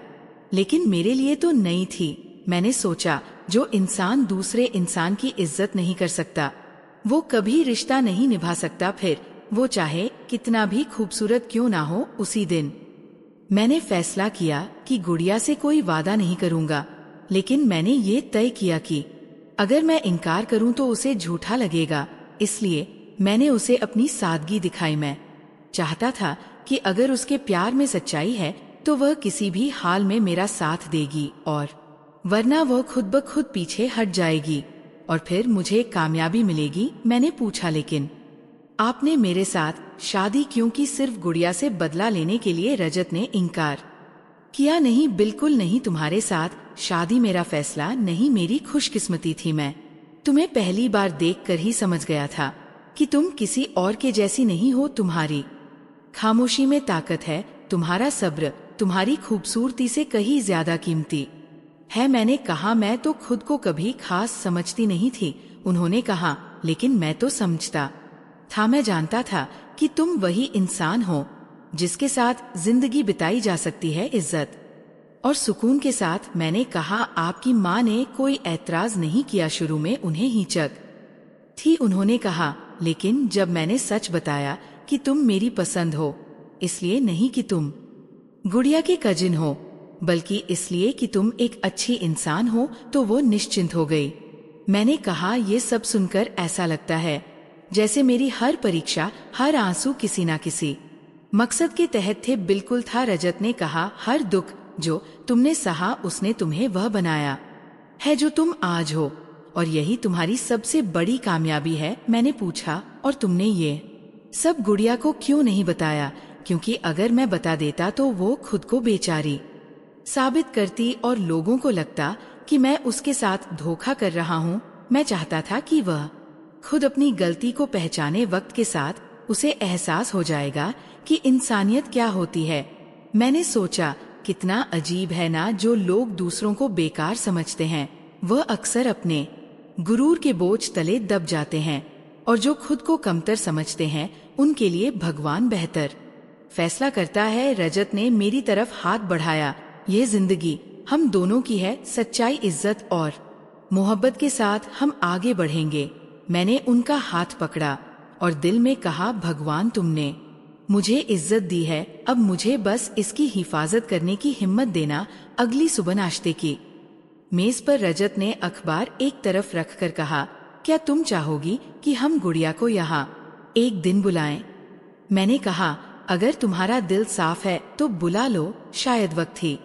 लेकिन मेरे लिए तो नई थी। मैंने सोचा, जो इंसान दूसरे इंसान की इज्जत नहीं कर सकता वो कभी रिश्ता नहीं निभा सकता, फिर वो चाहे कितना भी खूबसूरत क्यों ना हो। उसी दिन मैंने फैसला किया कि गुड़िया से कोई वादा नहीं करूंगा, लेकिन मैंने ये तय किया कि अगर मैं इनकार करूं तो उसे झूठा लगेगा। इसलिए मैंने उसे अपनी सादगी दिखाई। मैं चाहता था कि अगर उसके प्यार में सच्चाई है तो वह किसी भी हाल में मेरा साथ देगी, और वरना वह खुद ब खुद पीछे हट जाएगी और फिर मुझे कामयाबी मिलेगी। मैंने पूछा, लेकिन आपने मेरे साथ शादी क्यों की? सिर्फ गुड़िया से बदला लेने के लिए? रजत ने इनकार किया। नहीं, बिल्कुल नहीं। तुम्हारे साथ शादी मेरा फैसला नहीं, मेरी खुशकिस्मती थी। मैं तुम्हें पहली बार देखकर ही समझ गया था कि तुम किसी और के जैसी नहीं हो। तुम्हारी खामोशी में ताकत है, तुम्हारा सब्र तुम्हारी खूबसूरती से कहीं ज्यादा कीमती है। मैंने कहा, मैं तो खुद को कभी खास समझती नहीं थी। उन्होंने कहा, लेकिन मैं तो समझता था। मैं जानता था कि तुम वही इंसान हो जिसके साथ जिंदगी बिताई जा सकती है, इज्जत और सुकून के साथ। मैंने कहा, आपकी माँ ने कोई ऐतराज नहीं किया? शुरू में उन्हें हिचक थी। उन्होंने कहा, लेकिन जब मैंने सच बताया कि तुम मेरी पसंद हो, इसलिए नहीं कि तुम गुड़िया के कजिन हो, बल्कि इसलिए कि तुम एक अच्छी इंसान हो, तो वो निश्चिंत हो गई। मैंने कहा, ये सब सुनकर ऐसा लगता है जैसे मेरी हर परीक्षा, हर आंसू किसी ना किसी मकसद के तहत थे। बिल्कुल था, रजत ने कहा। हर दुख जो तुमने सहा उसने तुम्हें वह बनाया है जो तुम आज हो, और यही तुम्हारी सबसे बड़ी कामयाबी है। मैंने पूछा, और तुमने ये सब गुड़िया को क्यों नहीं बताया? क्योंकि अगर मैं बता देता तो वो खुद को बेचारी साबित करती और लोगों को लगता कि मैं उसके साथ धोखा कर रहा हूँ। मैं चाहता था कि वह खुद अपनी गलती को पहचाने। वक्त के साथ उसे एहसास हो जाएगा कि इंसानियत क्या होती है। मैंने सोचा, कितना अजीब है ना, जो लोग दूसरों को बेकार समझते हैं वह अक्सर अपने गुरूर के बोझ तले दब जाते हैं, और जो खुद को कमतर समझते हैं उनके लिए भगवान बेहतर फैसला करता है। रजत ने मेरी तरफ हाथ बढ़ाया। यह जिंदगी हम दोनों की है। सच्चाई, इज्जत और मोहब्बत के साथ हम आगे बढ़ेंगे। मैंने उनका हाथ पकड़ा और दिल में कहा, भगवान तुमने मुझे इज्जत दी है, अब मुझे बस इसकी हिफाजत करने की हिम्मत देना। अगली सुबह नाश्ते की मेज पर रजत ने अखबार एक तरफ रखकर कहा, क्या तुम चाहोगी कि हम गुड़िया को यहाँ एक दिन बुलाएं? मैंने कहा, अगर तुम्हारा दिल साफ है तो बुला लो, शायद वक्त ही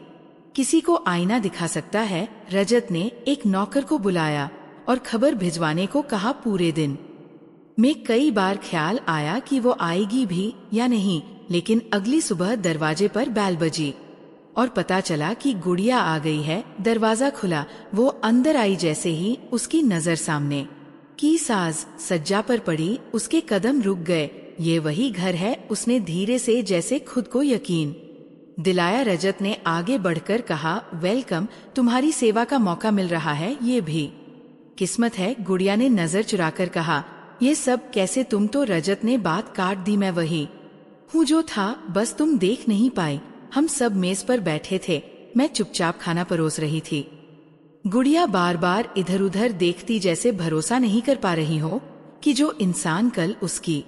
किसी को आईना दिखा सकता है। रजत ने एक नौकर को बुलाया और खबर भिजवाने को कहा। पूरे दिन में कई बार ख्याल आया कि वो आएगी भी या नहीं, लेकिन अगली सुबह दरवाजे पर बैल बजी और पता चला कि गुड़िया आ गई है। दरवाजा खुला, वो अंदर आई। जैसे ही उसकी नजर सामने की साज सज्जा पर पड़ी, उसके कदम रुक गए। ये वही घर है, उसने धीरे से जैसे खुद को यकीन दिलाया। रजत ने आगे बढ़कर कहा, वेलकम, तुम्हारी सेवा का मौका मिल रहा है, ये भी किस्मत है। गुड़िया ने नजर चुराकर कहा, ये सब कैसे? तुम तो रजत ने बात काट दी, मैं वही हूँ जो था, बस तुम देख नहीं पाई। हम सब मेज पर बैठे थे, मैं चुपचाप खाना परोस रही थी। गुड़िया बार बार इधर उधर देखती, जैसे भरोसा नहीं कर पा रही हो कि जो इंसान कल उसकी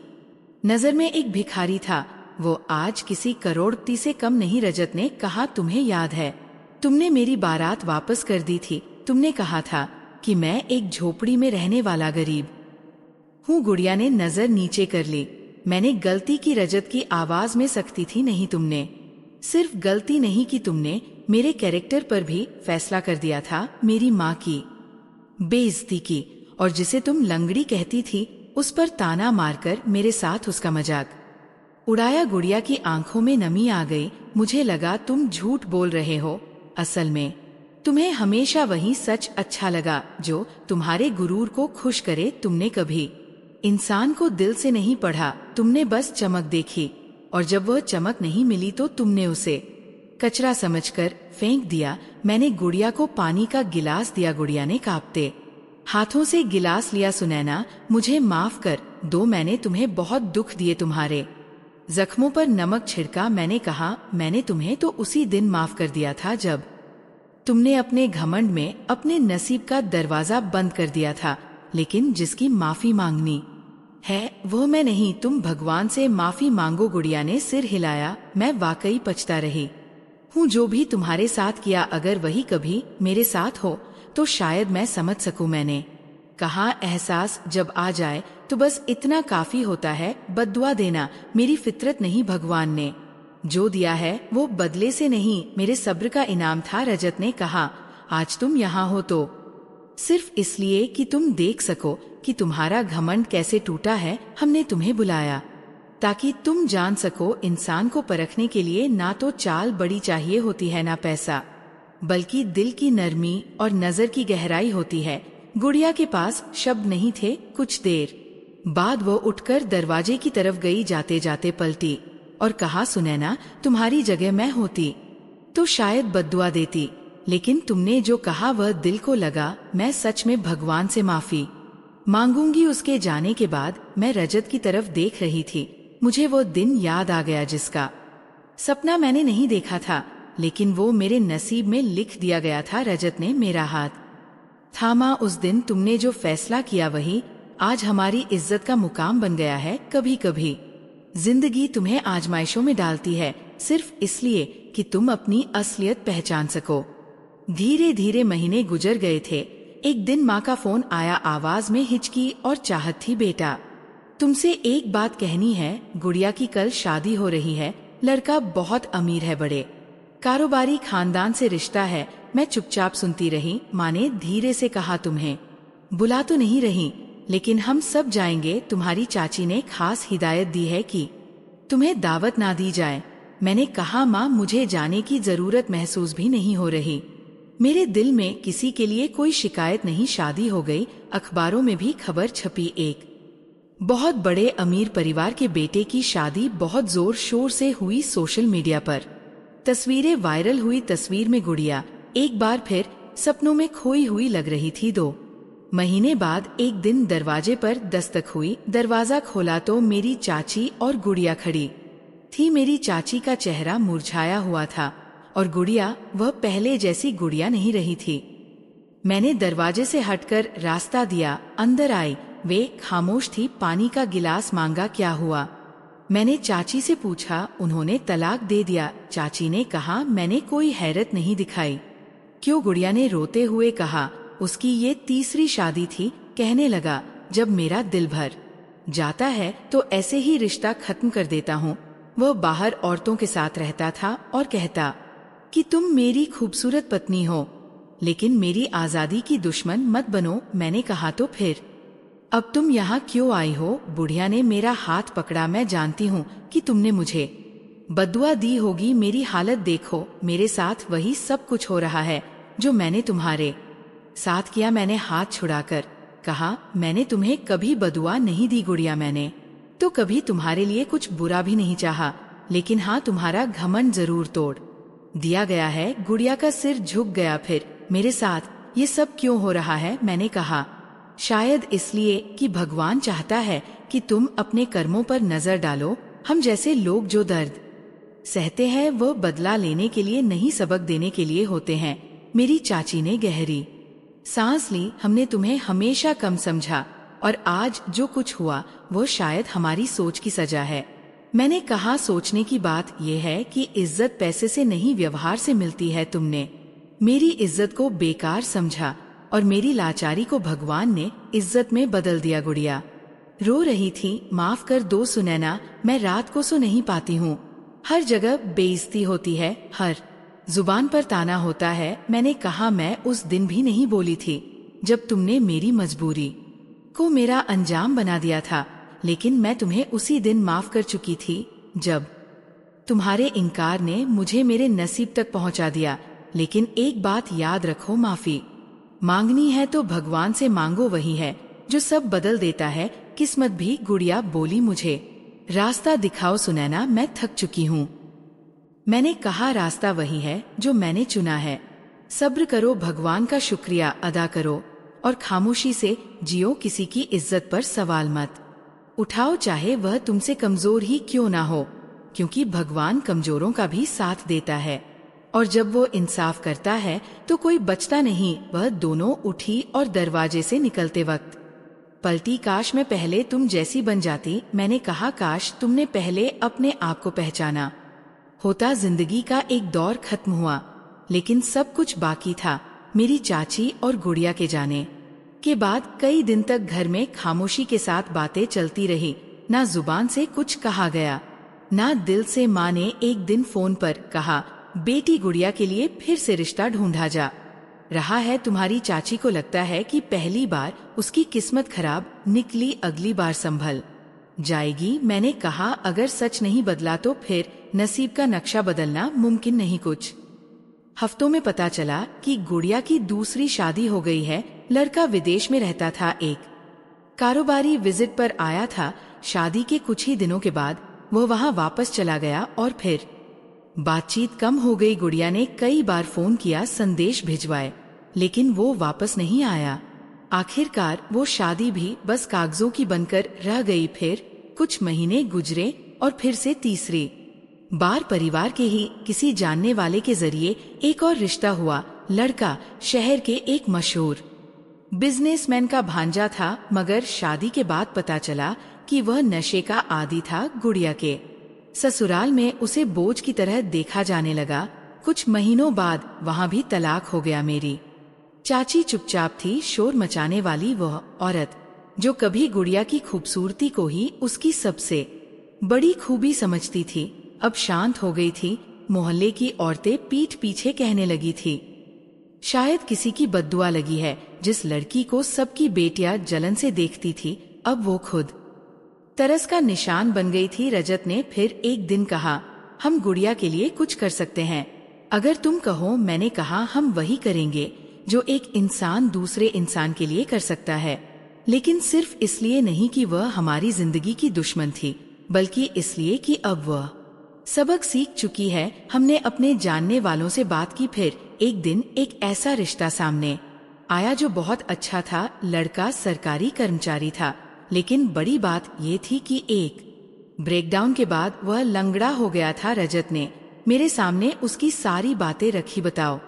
नजर में एक भिखारी था, वो आज किसी करोड़पति से कम नहीं। रजत ने कहा, तुम्हें याद है, तुमने मेरी बारात वापस कर दी थी। तुमने कहा था कि मैं एक झोपड़ी में रहने वाला गरीब हूँ। गुड़िया ने नजर नीचे कर ली। मैंने गलती की, रजत की आवाज में सख्ती थी। नहीं, तुमने सिर्फ गलती नहीं की, तुमने मेरे कैरेक्टर पर भी फैसला कर दिया था। मेरी माँ की बेइज्जती की, और जिसे तुम लंगड़ी कहती थी, उस पर ताना मारकर मेरे साथ उसका मजाक उड़ाया। गुड़िया की आंखों में नमी आ गई। मुझे लगा तुम झूठ बोल रहे हो। असल में तुम्हें हमेशा वही सच अच्छा लगा जो तुम्हारे गुरूर को खुश करे। तुमने कभी इंसान को दिल से नहीं पढ़ा, तुमने बस चमक देखी, और जब वह चमक नहीं मिली तो तुमने उसे कचरा समझकर फेंक दिया। मैंने गुड़िया को पानी का गिलास दिया। गुड़िया ने कांपते हाथों से गिलास लिया। सुनैना, मुझे माफ कर दो, मैंने तुम्हें बहुत दुख दिए, तुम्हारे जख्मों पर नमक छिड़का। मैंने कहा, मैंने तुम्हें तो उसी दिन माफ कर दिया था जब तुमने अपने घमंड में अपने नसीब का दरवाजा बंद कर दिया था। लेकिन जिसकी माफी मांगनी है वो मैं नहीं, तुम भगवान से माफी मांगो। गुड़िया ने सिर हिलाया। मैं वाकई पछता रही हूँ जो भी तुम्हारे साथ किया। अगर वही कभी मेरे साथ हो तो शायद मैं समझ सकूं। मैंने कहा, एहसास जब आ जाए तो बस इतना काफी होता है। बद्दुआ देना मेरी फितरत नहीं, भगवान ने जो दिया है वो बदले से नहीं, मेरे सब्र का इनाम था। रजत ने कहा, आज तुम यहाँ हो तो सिर्फ इसलिए कि तुम देख सको कि तुम्हारा घमंड कैसे टूटा है। हमने तुम्हें बुलाया ताकि तुम जान सको, इंसान को परखने के लिए ना तो चाल बड़ी चाहिए होती है, ना पैसा, बल्कि दिल की नरमी और नजर की गहराई होती है। गुड़िया के पास शब्द नहीं थे। कुछ देर बाद वो उठकर दरवाजे की तरफ गई। जाते जाते पलटी और कहा, सुनैना, तुम्हारी जगह मैं होती तो शायद बद्दुआ देती, लेकिन तुमने जो कहा वह दिल को लगा। मैं सच में भगवान से माफी मांगूंगी। उसके जाने के बाद मैं रजत की तरफ देख रही थी। मुझे वो दिन याद आ गया जिसका सपना मैंने नहीं देखा था, लेकिन वो मेरे नसीब में लिख दिया गया था। रजत ने मेरा हाथ थामा। उस दिन तुमने जो फैसला किया वही आज हमारी इज्जत का मुकाम बन गया है। कभी कभी जिंदगी तुम्हें आजमाइशों में डालती है, सिर्फ इसलिए कि तुम अपनी असलियत पहचान सको। धीरे धीरे महीने गुजर गए थे। एक दिन माँ का फोन आया। आवाज में हिचकी और चाहत थी। बेटा, तुमसे एक बात कहनी है। गुड़िया की कल शादी हो रही है। लड़का बहुत अमीर है, बड़े कारोबारी खानदान से रिश्ता है। मैं चुपचाप सुनती रही। माँ ने धीरे से कहा, तुम्हें बुला तो नहीं रही, लेकिन हम सब जाएंगे। तुम्हारी चाची ने खास हिदायत दी है कि तुम्हें दावत ना दी जाए। मैंने कहा, माँ, मुझे जाने की जरूरत महसूस भी नहीं हो रही। मेरे दिल में किसी के लिए कोई शिकायत नहीं। शादी हो गई, अखबारों में भी खबर छपी। एक बहुत बड़े अमीर परिवार के बेटे की शादी बहुत जोर शोर से हुई। सोशल मीडिया पर तस्वीरें वायरल हुई। तस्वीर में गुड़िया एक बार फिर सपनों में खोई हुई लग रही थी। 2 महीने बाद एक दिन दरवाजे पर दस्तक हुई। दरवाजा खोला तो मेरी चाची और गुड़िया खड़ी थी। मेरी चाची का चेहरा मुरझाया हुआ था और गुड़िया वह पहले जैसी गुड़िया नहीं रही थी। मैंने दरवाजे से हटकर रास्ता दिया। अंदर आई। वे खामोश थी। पानी का गिलास मांगा। क्या हुआ? मैंने चाची से पूछा। उन्होंने तलाक दे दिया। चाची ने कहा। मैंने कोई हैरत नहीं दिखाई। क्यों? गुड़िया ने रोते हुए कहा। उसकी ये तीसरी शादी थी। कहने लगा, जब मेरा दिल भर जाता है तो ऐसे ही रिश्ता खत्म कर देता हूँ। वह बाहर औरतों के साथ रहता था और कहता कि तुम मेरी खूबसूरत पत्नी हो, लेकिन मेरी आजादी की दुश्मन मत बनो। मैंने कहा, तो फिर अब तुम यहाँ क्यों आई हो? बुढ़िया ने मेरा हाथ पकड़ा। मैं जानती हूँ कि तुमने मुझे बद्दुआ दी होगी। मेरी हालत देखो, मेरे साथ वही सब कुछ हो रहा है जो मैंने तुम्हारे साथ किया। मैंने हाथ छुड़ाकर कहा, मैंने तुम्हें कभी बदुआ नहीं दी गुड़िया, मैंने तो कभी तुम्हारे लिए कुछ बुरा भी नहीं चाहा, लेकिन हाँ, तुम्हारा घमंड जरूर तोड़ दिया गया है। गुड़िया का सिर झुक गया। फिर मेरे साथ ये सब क्यों हो रहा है? मैंने कहा, शायद इसलिए कि भगवान चाहता है कि तुम अपने कर्मों पर नजर डालो। हम जैसे लोग जो दर्द सहते हैं वो बदला लेने के लिए नहीं, सबक देने के लिए होते हैं। मेरी चाची ने गहरी सांस ली। हमने तुम्हें हमेशा कम समझा और आज जो कुछ हुआ वो शायद हमारी सोच की सजा है। मैंने कहा, सोचने की बात यह है कि इज्जत पैसे से नहीं, व्यवहार से मिलती है। तुमने मेरी इज्जत को बेकार समझा और मेरी लाचारी को भगवान ने इज्जत में बदल दिया। गुड़िया रो रही थी। माफ कर दो सुनैना, मैं रात को सो नहीं पाती हूँ। हर जगह बेइज्जती होती है, हर जुबान पर ताना होता है। मैंने कहा, मैं उस दिन भी नहीं बोली थी जब तुमने मेरी मजबूरी को मेरा अंजाम बना दिया था, लेकिन मैं तुम्हें उसी दिन माफ कर चुकी थी जब तुम्हारे इनकार ने मुझे मेरे नसीब तक पहुंचा दिया। लेकिन एक बात याद रखो, माफी मांगनी है तो भगवान से मांगो, वही है जो सब बदल देता है, किस्मत भी। गुड़िया बोली, मुझे रास्ता दिखाओ सुनैना, मैं थक चुकी हूँ। मैंने कहा, रास्ता वही है जो मैंने चुना है। सब्र करो, भगवान का शुक्रिया अदा करो और खामोशी से जियो। किसी की इज्जत पर सवाल मत उठाओ, चाहे वह तुमसे कमजोर ही क्यों ना हो, क्योंकि भगवान कमजोरों का भी साथ देता है और जब वो इंसाफ करता है तो कोई बचता नहीं। वह दोनों उठी और दरवाजे से निकलते वक्त पलटी। काश मैं पहले तुम जैसी बन जाती। मैंने कहा, काश तुमने पहले अपने आप को पहचाना होता। जिंदगी का एक दौर खत्म हुआ, लेकिन सब कुछ बाकी था। मेरी चाची और गुड़िया के जाने के बाद कई दिन तक घर में खामोशी के साथ बातें चलती रही। ना जुबान से कुछ कहा गया, ना दिल से। माँ ने एक दिन फोन पर कहा, बेटी गुड़िया के लिए फिर से रिश्ता ढूंढा जा रहा है। तुम्हारी चाची को लगता है कि पहली बार उसकी किस्मत खराब निकली, अगली बार संभल जाएगी। मैंने कहा, अगर सच नहीं बदला तो फिर नसीब का नक्शा बदलना मुमकिन नहीं। कुछ हफ्तों में पता चला कि गुड़िया की दूसरी शादी हो गई है। लड़का विदेश में रहता था, एक कारोबारी विजिट पर आया था। शादी के कुछ ही दिनों के बाद वो वहां वापस चला गया और फिर बातचीत कम हो गई। गुड़िया ने कई बार फोन किया, संदेश भिजवाए, लेकिन वो वापस नहीं आया। आखिरकार वो शादी भी बस कागजों की बनकर रह गई। फिर कुछ महीने गुजरे और फिर से तीसरी बार परिवार के ही किसी जानने वाले के जरिए एक और रिश्ता हुआ। लड़का शहर के एक मशहूर बिजनेसमैन का भांजा था, मगर शादी के बाद पता चला कि वह नशे का आदी था। गुड़िया के ससुराल में उसे बोझ की तरह देखा जाने लगा। कुछ महीनों बाद वहाँ भी तलाक हो गया। मेरी चाची चुपचाप थी, शोर मचाने वाली वह औरत जो कभी गुड़िया की खूबसूरती को ही उसकी सबसे बड़ी खूबी समझती थी, अब शांत हो गई थी। मोहल्ले की औरतें पीठ पीछे कहने लगी थी, शायद किसी की बद्दुआ लगी है। जिस लड़की को सबकी बेटियां जलन से देखती थी, अब वो खुद तरस का निशान बन गई थी। रजत ने फिर एक दिन कहा, हम गुड़िया के लिए कुछ कर सकते हैं, अगर तुम कहो। मैंने कहा, हम वही करेंगे जो एक इंसान दूसरे इंसान के लिए कर सकता है, लेकिन सिर्फ इसलिए नहीं कि वह हमारी जिंदगी की दुश्मन थी, बल्कि इसलिए कि अब वह सबक सीख चुकी है। हमने अपने जानने वालों से बात की। फिर एक दिन एक ऐसा रिश्ता सामने आया जो बहुत अच्छा था। लड़का सरकारी कर्मचारी था, लेकिन बड़ी बात ये थी कि एक ब्रेकडाउन के बाद वह लंगड़ा हो गया था। रजत ने मेरे सामने उसकी सारी बातें रखी। बताओ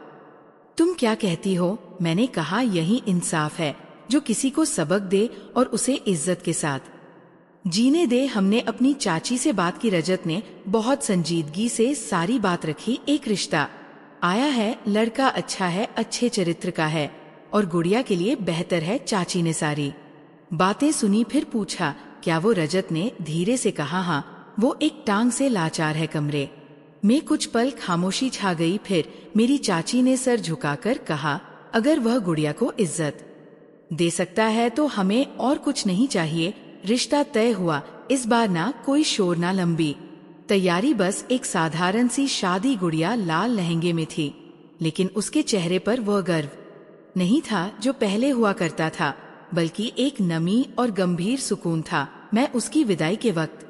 तुम क्या कहती हो? मैंने कहा, यही इंसाफ है जो किसी को सबक दे और उसे इज्जत के साथ जीने दे। हमने अपनी चाची से बात की। रजत ने बहुत संजीदगी से सारी बात रखी। एक रिश्ता आया है, लड़का अच्छा है, अच्छे चरित्र का है और गुड़िया के लिए बेहतर है। चाची ने सारी बातें सुनी, फिर पूछा, क्या वो? रजत ने धीरे से कहा, हाँ, वो एक टांग से लाचार है। कमरे में कुछ पल खामोशी छा गई। फिर मेरी चाची ने सर झुकाकर कहा, अगर वह गुड़िया को इज्जत दे सकता है तो हमें और कुछ नहीं चाहिए। रिश्ता तय हुआ। इस बार ना कोई शोर, ना लंबी तैयारी, बस एक साधारण सी शादी। गुड़िया लाल लहंगे में थी, लेकिन उसके चेहरे पर वह गर्व नहीं था जो पहले हुआ करता था। बल्कि एक नमी और गंभीर सुकून था। मैं उसकी विदाई के वक्त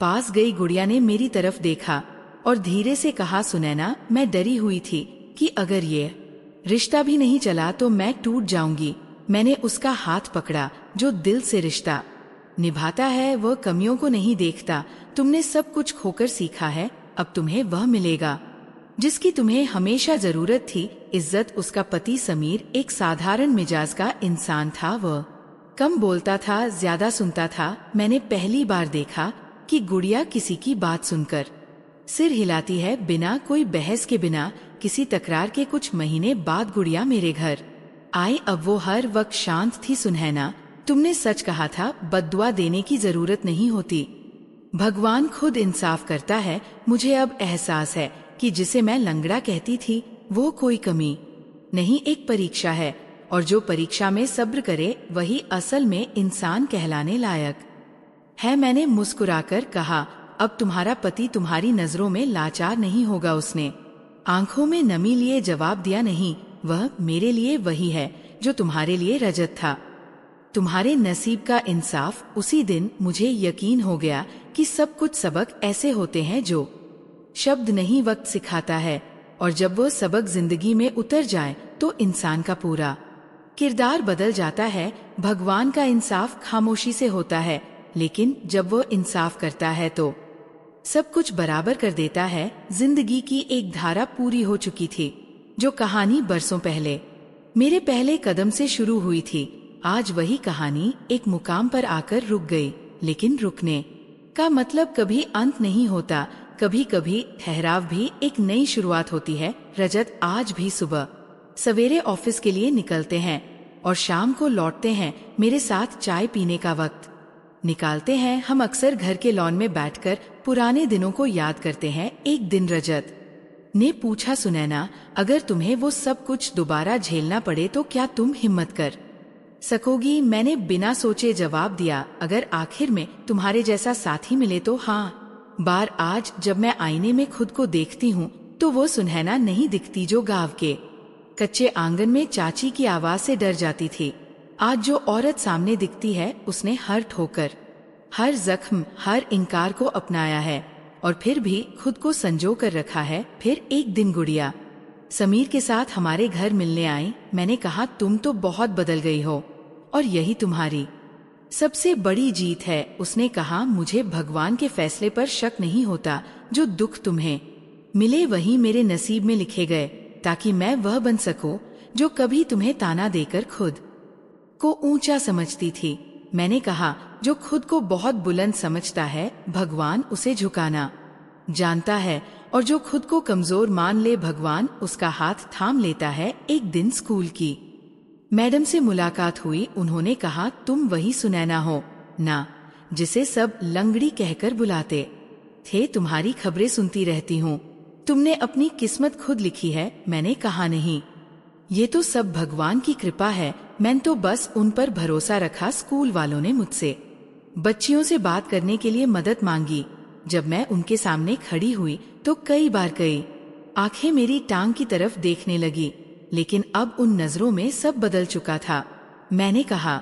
पास गई गुड़िया ने मेरी तरफ देखा और धीरे से कहा, सुनैना, मैं डरी हुई थी कि अगर ये रिश्ता भी नहीं चला तो मैं टूट जाऊंगी। मैंने उसका हाथ पकड़ा। जो दिल से रिश्ता निभाता है वह कमियों को नहीं देखता। तुमने सब कुछ खोकर सीखा है, अब तुम्हें वह मिलेगा जिसकी तुम्हें हमेशा जरूरत थी। इज्जत। उसका पति समीर एक साधारण मिजाज का इंसान था। वह कम बोलता था, ज्यादा सुनता था। मैंने पहली बार देखा कि गुड़िया किसी की बात सुनकर सिर हिलाती है, बिना कोई बहस के, बिना किसी तकरार के। कुछ महीने बाद गुड़िया मेरे घर आई। अब वो हर वक्त शांत थी। सुनैना, तुमने सच कहा था, बद्दुआ देने की जरूरत नहीं होती, भगवान खुद इंसाफ करता है। मुझे अब एहसास है कि जिसे मैं लंगड़ा कहती थी वो कोई कमी नहीं, एक परीक्षा है, और जो परीक्षा में सब्र करे वही असल में इंसान कहलाने लायक है। मैंने मुस्कुराकर कहा, अब तुम्हारा पति तुम्हारी नजरों में लाचार नहीं होगा। उसने आंखों में नमी लिए जवाब दिया, नहीं, वह मेरे लिए वही है जो तुम्हारे लिए रजत था। तुम्हारे नसीब का इंसाफ। उसी दिन मुझे यकीन हो गया कि सब कुछ सबक ऐसे होते हैं जो शब्द नहीं वक्त सिखाता है, और जब वो सबक जिंदगी में उतर जाए तो इंसान का पूरा किरदार बदल जाता है। भगवान का इंसाफ खामोशी से होता है, लेकिन जब वो इंसाफ करता है तो सब कुछ बराबर कर देता है। जिंदगी की एक धारा पूरी हो चुकी थी। जो कहानी बरसों पहले मेरे पहले कदम से शुरू हुई थी, आज वही कहानी एक मुकाम पर आकर रुक गई। लेकिन रुकने का मतलब कभी अंत नहीं होता। कभी कभी ठहराव भी एक नई शुरुआत होती है। रजत, आज भी सुबह सवेरे ऑफिस के लिए निकलते हैं और शाम को लौटते हैं। मेरे साथ चाय पीने का वक्त निकालते हैं। हम अक्सर घर के लॉन में बैठकर पुराने दिनों को याद करते हैं। एक दिन रजत ने पूछा, सुनैना, अगर तुम्हें वो सब कुछ दोबारा झेलना पड़े तो क्या तुम हिम्मत कर सकोगी? मैंने बिना सोचे जवाब दिया, अगर आखिर में तुम्हारे जैसा साथी मिले तो हाँ। बार आज जब मैं आईने में खुद को देखती हूँ तो वो सुनैना नहीं दिखती जो गांव के कच्चे आंगन में चाची की आवाज से डर जाती थी। आज जो औरत सामने दिखती है उसने हर ठोकर, हर जख्म, हर इनकार को अपनाया है और फिर भी खुद को संजो कर रखा है। फिर एक दिन गुड़िया समीर के साथ हमारे घर मिलने आई। मैंने कहा, तुम तो बहुत बदल गई हो और यही तुम्हारी सबसे बड़ी जीत है। उसने कहा, मुझे भगवान के फैसले पर शक नहीं होता। जो दुख तुम्हें मिले वही मेरे नसीब में लिखे गए, ताकि मैं वह बन सकूं जो कभी तुम्हें ताना देकर खुद को ऊंचा समझती थी। मैंने कहा, जो खुद को बहुत बुलंद समझता है भगवान उसे झुकाना जानता है, और जो खुद को कमजोर मान ले भगवान उसका हाथ थाम लेता है। एक दिन स्कूल की मैडम से मुलाकात हुई। उन्होंने कहा, तुम वही सुनैना हो ना जिसे सब लंगड़ी कहकर बुलाते थे? तुम्हारी खबरें सुनती रहती हूँ। तुमने अपनी किस्मत खुद लिखी है। मैंने कहा, नहीं, ये तो सब भगवान की कृपा है। मैंने तो बस उन पर भरोसा रखा। स्कूल वालों ने मुझसे बच्चियों से बात करने के लिए मदद मांगी। जब मैं उनके सामने खड़ी हुई तो कई बार कई आंखें मेरी टांग की तरफ देखने लगी, लेकिन अब उन नजरों में सब बदल चुका था। मैंने कहा,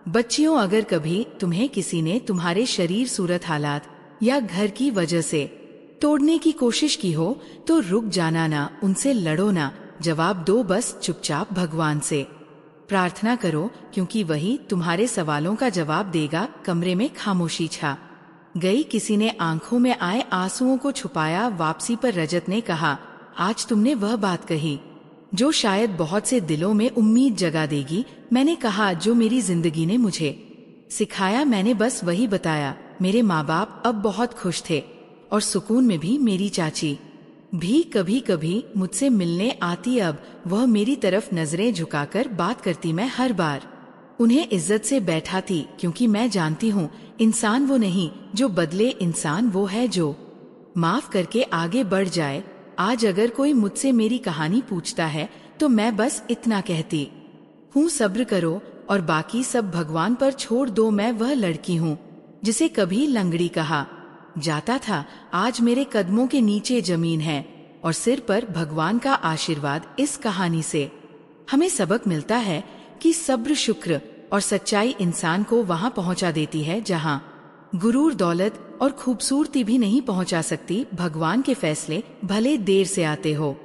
बच्चियों, अगर कभी तुम्हें किसी ने तुम्हारे शरीर, सूरत, हालात या घर की वजह से तोड़ने की कोशिश की हो तो रुक जाना ना, उनसे लड़ो ना। जवाब दो, बस चुपचाप भगवान से प्रार्थना करो, क्योंकि वही तुम्हारे सवालों का जवाब देगा। कमरे में खामोशी छा गई। किसी ने आंखों में आए आंसुओं को छुपाया। वापसी पर रजत ने कहा, आज तुमने वह बात कही जो शायद बहुत से दिलों में उम्मीद जगा देगी। मैंने कहा, जो मेरी जिंदगी ने मुझे सिखाया मैंने बस वही बताया। मेरे माँ बाप अब बहुत खुश थे और सुकून में भी। मेरी चाची भी कभी कभी मुझसे मिलने आती। अब वह मेरी तरफ नजरें झुकाकर बात करती। मैं हर बार उन्हें इज्जत से बैठाती, क्योंकि मैं जानती हूँ इंसान वो नहीं जो बदले, इंसान वो है जो माफ करके आगे बढ़ जाए। आज अगर कोई मुझसे मेरी कहानी पूछता है तो मैं बस इतना कहती हूँ, सब्र करो और बाकी सब भगवान पर छोड़ दो। मैं वह लड़की हूँ जिसे कभी लंगड़ी कहा जाता था। आज मेरे कदमों के नीचे जमीन है और सिर पर भगवान का आशीर्वाद। इस कहानी से हमें सबक मिलता है कि सब्र, शुक्र और सच्चाई इंसान को वहां पहुंचा देती है जहां गुरूर, दौलत और खूबसूरती भी नहीं पहुंचा सकती। भगवान के फैसले भले देर से आते हो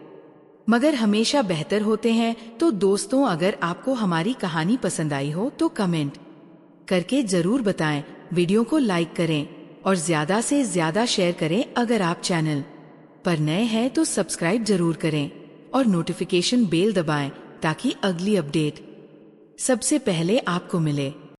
मगर हमेशा बेहतर होते हैं। तो दोस्तों, अगर आपको हमारी कहानी पसंद आई हो तो कमेंट करके जरूर बताएं, वीडियो को लाइक करें और ज्यादा से ज्यादा शेयर करें। अगर आप चैनल पर नए हैं तो सब्सक्राइब जरूर करें और नोटिफिकेशन बेल दबाएं ताकि अगली अपडेट सबसे पहले आपको मिले।